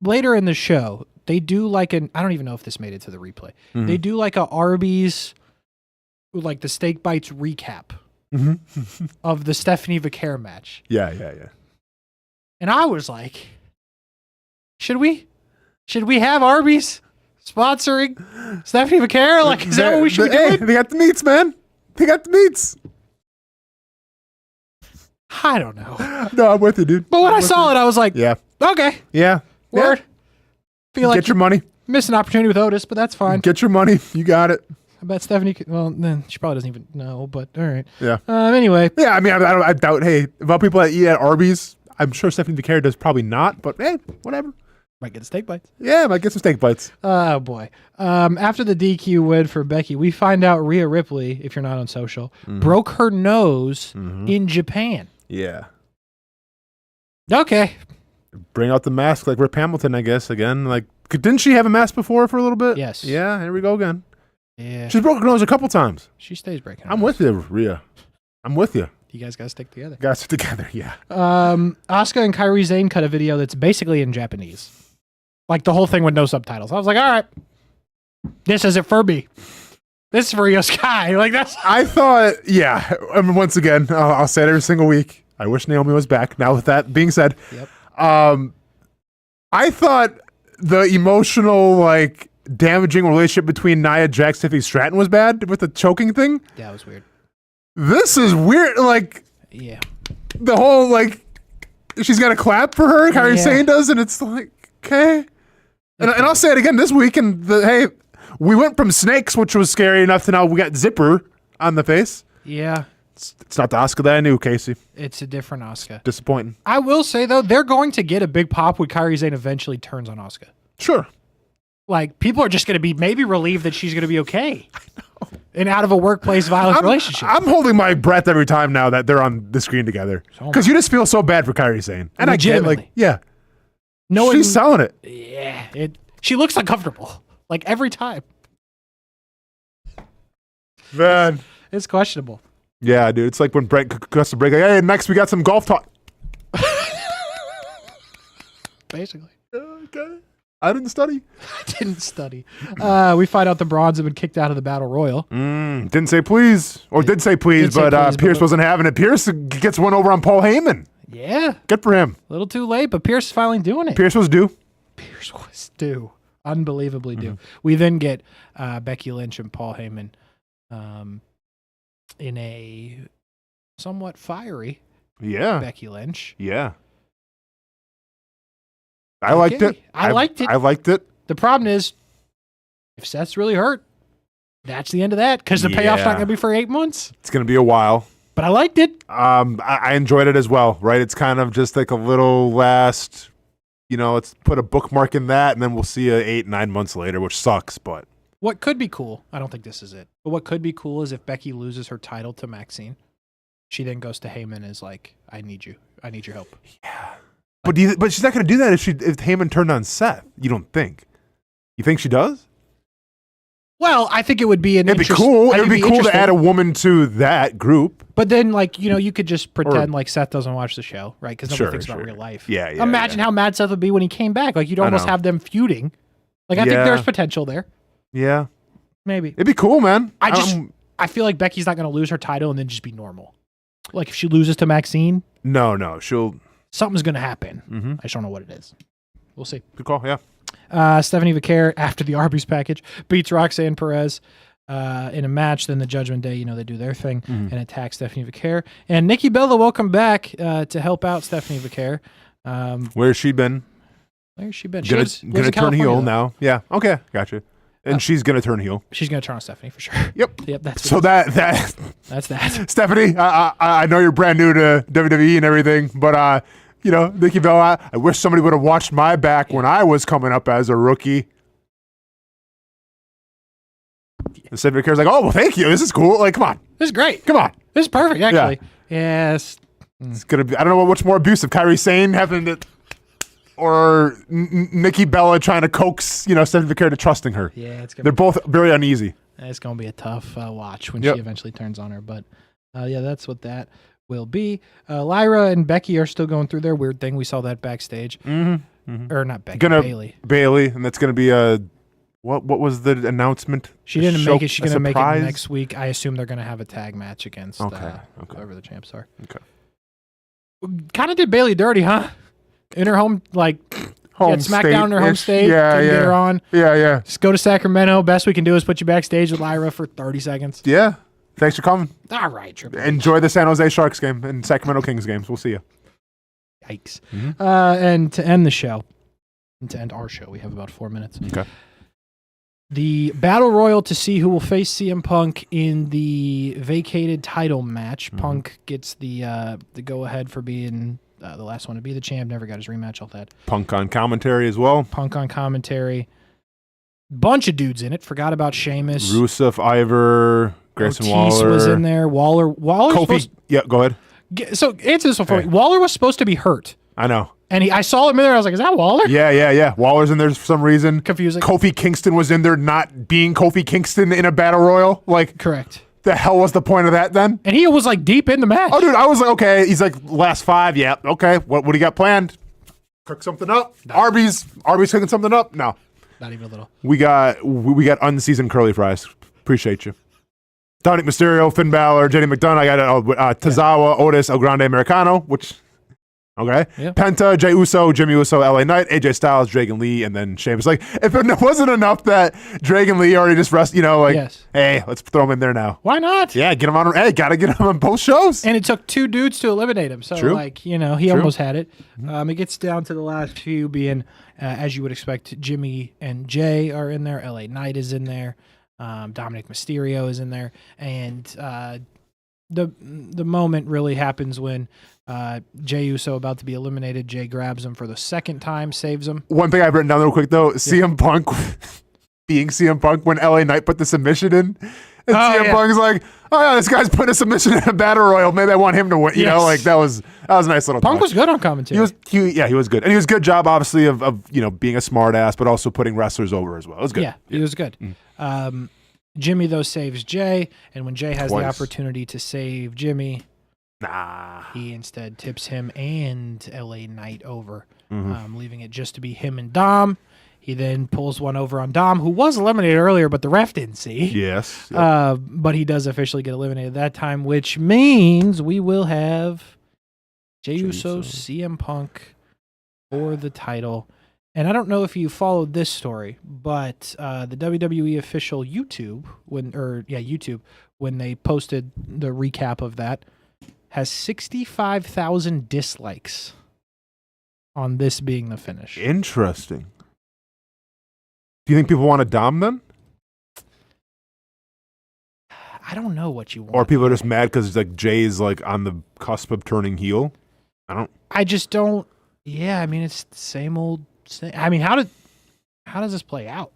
Speaker 2: later in the show, they do like I don't even know if this made it to the replay. Mm-hmm. They do like a Arby's, like the steak bites recap of the Stephanie Vaquer match.
Speaker 3: Yeah.
Speaker 2: And I was like, should we have Arby's sponsoring Stephanie Vaquer? Like, is that what we should be doing?
Speaker 3: Hey, they got the meats, man. They got the meats.
Speaker 2: I don't know.
Speaker 3: No, I'm with you, dude.
Speaker 2: But when I saw it, I was like,
Speaker 3: yeah.
Speaker 2: Okay.
Speaker 3: Yeah.
Speaker 2: Word.
Speaker 3: Yeah.
Speaker 2: Feel like
Speaker 3: get your money.
Speaker 2: Missed an opportunity with Otis, but that's fine.
Speaker 3: Get your money. You got it.
Speaker 2: I bet Stephanie then she probably doesn't even know, but all right.
Speaker 3: Yeah.
Speaker 2: Anyway.
Speaker 3: Yeah, I doubt, hey, about people that eat at Arby's, I'm sure Stephanie Vaquer does probably not, but hey, whatever.
Speaker 2: Might get steak bites.
Speaker 3: Yeah, might get some steak bites.
Speaker 2: Oh, boy. After the DQ win for Becky, we find out Rhea Ripley, if you're not on social, broke her nose in Japan.
Speaker 3: Yeah.
Speaker 2: Okay.
Speaker 3: Bring out the mask like Rip Hamilton, I guess, again. Like, didn't she have a mask before for a little bit?
Speaker 2: Yes.
Speaker 3: Yeah, here we go again.
Speaker 2: Yeah.
Speaker 3: She's broken her nose a couple times.
Speaker 2: She stays breaking her
Speaker 3: I'm
Speaker 2: nose.
Speaker 3: with you, Rhea. I'm with you.
Speaker 2: You guys got to stick together.
Speaker 3: Got to stick together, yeah.
Speaker 2: Asuka and Kairi Sane cut a video that's basically in Japanese. Like the whole thing with no subtitles. I was like, all right, this isn't for me. This is for Io Sky. Like that's.
Speaker 3: I thought, yeah. I mean, once again, I'll say it every single week. I wish Naomi was back. Now, with that being said,
Speaker 2: yep.
Speaker 3: I thought the emotional, like, damaging relationship between Nia Jax, Tiffany Stratton was bad with the choking thing.
Speaker 2: Yeah, it was weird.
Speaker 3: This is weird. Like,
Speaker 2: yeah,
Speaker 3: the whole like, she's got to clap for her. Kairi Sane does, and it's like, okay. And I'll say it again this week. And hey, we went from snakes, which was scary enough, to now we got zipper on the face.
Speaker 2: Yeah.
Speaker 3: It's not the Asuka that I knew, Kasey.
Speaker 2: It's a different Asuka.
Speaker 3: Disappointing.
Speaker 2: I will say, though, they're going to get a big pop when Kairi Sane eventually turns on Asuka.
Speaker 3: Sure.
Speaker 2: Like, people are just going to be maybe relieved that she's going to be okay. I know. And out of a workplace violence relationship.
Speaker 3: I'm holding my breath every time now that they're on the screen together. Because you just feel so bad for Kairi Sane. And I get like, yeah. She's selling it.
Speaker 2: Yeah. She looks uncomfortable. Like, every time.
Speaker 3: Man.
Speaker 2: It's questionable.
Speaker 3: Yeah, dude. It's like when Brent cuts the break. Like, hey, next we got some golf talk.
Speaker 2: Basically.
Speaker 3: Okay. I didn't study.
Speaker 2: We find out the Bronze have been kicked out of the Battle Royal.
Speaker 3: Didn't say please. Or did say please, but Pierce wasn't having it. Pierce gets one over on Paul Heyman.
Speaker 2: Yeah.
Speaker 3: Good for him.
Speaker 2: A little too late, but Pierce is finally doing it.
Speaker 3: Pierce was due.
Speaker 2: Unbelievably due. We then get Becky Lynch and Paul Heyman in a somewhat fiery Becky Lynch.
Speaker 3: Yeah. I liked it.
Speaker 2: I
Speaker 3: liked it.
Speaker 2: The problem is, if Seth's really hurt, that's the end of that because the payoff's not going to be for 8 months.
Speaker 3: It's going to be a while.
Speaker 2: But I liked it.
Speaker 3: I enjoyed it as well, right? It's kind of just like a little last, let's put a bookmark in that, and then we'll see you 8-9 months later, which sucks, but.
Speaker 2: What could be cool, I don't think this is it, but what could be cool is if Becky loses her title to Maxine, she then goes to Heyman and is like, I need you. I need your help.
Speaker 3: Yeah. But she's not going to do that if Heyman turned on Seth. You don't think? You think she does?
Speaker 2: Well, I think it would be
Speaker 3: It'd be cool. It would be cool to add a woman to that group.
Speaker 2: But then, like, you could just pretend like Seth doesn't watch the show, right? Because nobody thinks about
Speaker 3: sure.
Speaker 2: real life.
Speaker 3: Yeah.
Speaker 2: Imagine how mad Seth would be when he came back. Like, you'd almost have them feuding. Like, I think there's potential there.
Speaker 3: Yeah.
Speaker 2: Maybe.
Speaker 3: It'd be cool, man.
Speaker 2: I feel like Becky's not going to lose her title and then just be normal. Like, if she loses to Maxine.
Speaker 3: No, she'll.
Speaker 2: Something's going to happen. I just don't know what it is. We'll see.
Speaker 3: Good call, yeah.
Speaker 2: Stephanie Vaquer, after the Arby's package, beats Roxanne Perez in a match. Then the Judgment Day, they do their thing and attack Stephanie Vaquer. And Nikki Bella will come back to help out Stephanie Vaquer.
Speaker 3: Where's she been?
Speaker 2: Where's she been?
Speaker 3: Gonna turn heel now. Yeah, okay, gotcha. And she's gonna turn heel.
Speaker 2: She's gonna turn on Stephanie for sure.
Speaker 3: Yep.
Speaker 2: That's
Speaker 3: that's
Speaker 2: that.
Speaker 3: Stephanie, I know you're brand new to WWE and everything, but Nikki Bella, I wish somebody would have watched my back when I was coming up as a rookie. And Stephanie Vaquer's like, oh, well, thank you. This is cool. Like, come on.
Speaker 2: This is great.
Speaker 3: Come on.
Speaker 2: This is perfect, actually. Yeah. Yes.
Speaker 3: It's gonna be. I don't know what's more abusive, Kairi Sane having to, or Nikki Bella trying to coax Stephanie Vaquer to trusting her.
Speaker 2: Yeah,
Speaker 3: they're both very uneasy.
Speaker 2: It's gonna be a tough watch when she eventually turns on her. But that's what that will be. Lyra and Becky are still going through their weird thing. We saw that backstage. Or not Becky,
Speaker 3: Bailey, and that's gonna be a. What was the announcement?
Speaker 2: She didn't make it. She's going to make it next week. I assume they're going to have a tag match against whoever the champs are.
Speaker 3: Okay.
Speaker 2: Kind of did Bailey dirty, huh? In her home SmackDown in her home state.
Speaker 3: Yeah.
Speaker 2: Get her on.
Speaker 3: Yeah.
Speaker 2: Just go to Sacramento. Best we can do is put you backstage with Lyra for 30 seconds.
Speaker 3: Yeah. Thanks for coming.
Speaker 2: All right. Triple
Speaker 3: Enjoy the San Jose Sharks game and Sacramento Kings games. We'll see you.
Speaker 2: Yikes. And to end the show, and to end our show, we have about 4 minutes.
Speaker 3: Okay.
Speaker 2: The Battle Royal to see who will face CM Punk in the vacated title match. Punk gets the go-ahead for being the last one to be the champ. Never got his rematch, all that.
Speaker 3: Punk on commentary as well.
Speaker 2: Punk on commentary. Bunch of dudes in it. Forgot about Sheamus.
Speaker 3: Rusev, Ivar, Grayson
Speaker 2: Ortiz
Speaker 3: Waller.
Speaker 2: was in there. Waller
Speaker 3: Kofi. Yeah, go ahead.
Speaker 2: So answer this one for me. Waller was supposed to be hurt.
Speaker 3: I know.
Speaker 2: And I saw him in there. I was like, is that Waller?
Speaker 3: Yeah. Waller's in there for some reason.
Speaker 2: Confusing.
Speaker 3: Kofi Kingston was in there not being Kofi Kingston in a battle royal. Like,
Speaker 2: correct.
Speaker 3: The hell was the point of that then?
Speaker 2: And he was like deep in the match.
Speaker 3: Oh, dude, I was like, okay. He's like, last 5. Yeah, okay. What do you got planned? Cook something up? No. Arby's cooking something up? No.
Speaker 2: Not even a little.
Speaker 3: We got unseasoned curly fries. Appreciate you. Dominic Mysterio, Finn Balor, Jenny McDonough. I got Tozawa, Otis, El Grande Americano, which... Okay.
Speaker 2: Yeah.
Speaker 3: Penta, Jey Uso, Jimmy Uso, LA Knight, AJ Styles, Dragon Lee, and then Sheamus. Like, if it wasn't enough that DragonLee already just hey, let's throw him in there now.
Speaker 2: Why not?
Speaker 3: Yeah, get him on. Hey, gotta get him on both shows.
Speaker 2: And it took 2 dudes to eliminate him. So,
Speaker 3: True.
Speaker 2: He almost had it. It gets down to the last few being, as you would expect, Jimmy and Jay are in there. LA Knight is in there. Dominic Mysterio is in there. And the moment really happens when Jey Uso about to be eliminated. Jay grabs him for the second time, saves him.
Speaker 3: One thing I've written down real quick though: CM Punk being CM Punk when LA Knight put the submission in, and CM Punk's like, "Oh yeah, this guy's put a submission in a battle royal. Maybe I want him to win." You know, like that was a nice little.
Speaker 2: Punk
Speaker 3: touch.
Speaker 2: was good on commentary.
Speaker 3: He was good, and he was a good job, obviously, of being a smart ass, but also putting wrestlers over as well. It was good.
Speaker 2: Yeah, he was good. Jimmy though saves Jay, and when Jay has the opportunity to save Jimmy. He instead tips him and LA Knight over, leaving it just to be him and Dom. He then pulls one over on Dom, who was eliminated earlier, but the ref didn't see.
Speaker 3: Yes. Yep.
Speaker 2: But he does officially get eliminated that time, which means we will have Jey Uso, CM Punk for the title. And I don't know if you followed this story, but the WWE official YouTube, when they posted the recap of that, has 65,000 dislikes on this being the finish.
Speaker 3: Interesting. Do you think people want a Dom then?
Speaker 2: I don't know what you want.
Speaker 3: Or people are just mad because like Jay's like on the cusp of turning heel?
Speaker 2: I just don't. Yeah, I mean it's the same old. I mean, how does this play out?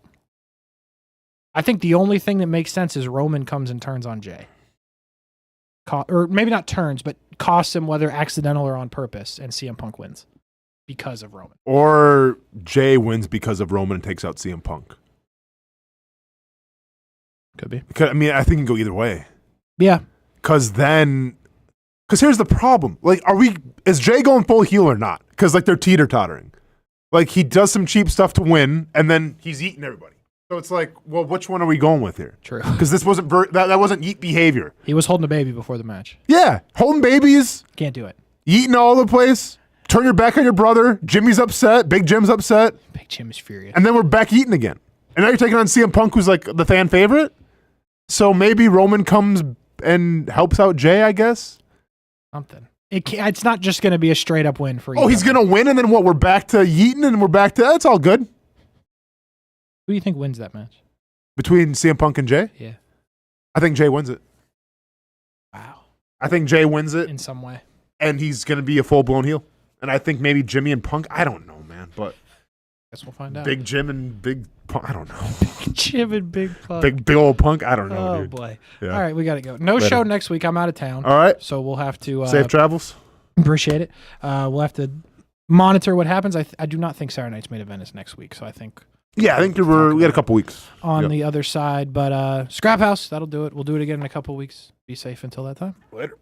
Speaker 2: I think the only thing that makes sense is Roman comes and turns on Jay. Or maybe not turns, but costs him, whether accidental or on purpose, and CM Punk wins because of Roman.
Speaker 3: Or Jay wins because of Roman and takes out CM Punk.
Speaker 2: Could be.
Speaker 3: I mean, I think it can go either way.
Speaker 2: Yeah.
Speaker 3: Because here's the problem. Like, is Jay going full heel or not? Because, like, they're teeter-tottering. Like, he does some cheap stuff to win, and then he's eating everybody. So it's like, well, which one are we going with here?
Speaker 2: True.
Speaker 3: Because this wasn't that wasn't yeet behavior.
Speaker 2: He was holding a baby before the match.
Speaker 3: Yeah, holding babies.
Speaker 2: Can't do it.
Speaker 3: Eating all over the place. Turn your back on your brother. Jimmy's upset. Big Jim's upset.
Speaker 2: Big Jim is furious.
Speaker 3: And then we're back eating again. And now you're taking on CM Punk, who's like the fan favorite. So maybe Roman comes and helps out Jay, I guess.
Speaker 2: Something. It's not just going to be a straight up win for you.
Speaker 3: Oh, he's going to win, and then what? We're back to yeeting, and we're back to that's all good.
Speaker 2: Who do you think wins that match?
Speaker 3: Between CM Punk and Jay?
Speaker 2: Yeah.
Speaker 3: I think Jay wins it.
Speaker 2: Wow.
Speaker 3: I think Jay wins it.
Speaker 2: In some way.
Speaker 3: And he's going to be a full-blown heel. And I think maybe Jimmy and Punk, I don't know, man. But
Speaker 2: guess we'll find out.
Speaker 3: Big Jim and Big Punk, I don't know.
Speaker 2: Big Jim and Big Punk.
Speaker 3: Big old Punk, I don't know,
Speaker 2: Oh,
Speaker 3: dude.
Speaker 2: boy.
Speaker 3: Yeah.
Speaker 2: All right, we got to go. No show next week. I'm out of town.
Speaker 3: All right.
Speaker 2: So we'll have to...
Speaker 3: Safe travels.
Speaker 2: Appreciate it. We'll have to monitor what happens. I do not think Saturday night's main event is next week. So I think...
Speaker 3: Yeah, I think we got a couple weeks.
Speaker 2: On the other side. But Scraphouse, that'll do it. We'll do it again in a couple weeks. Be safe until that time.
Speaker 3: Later.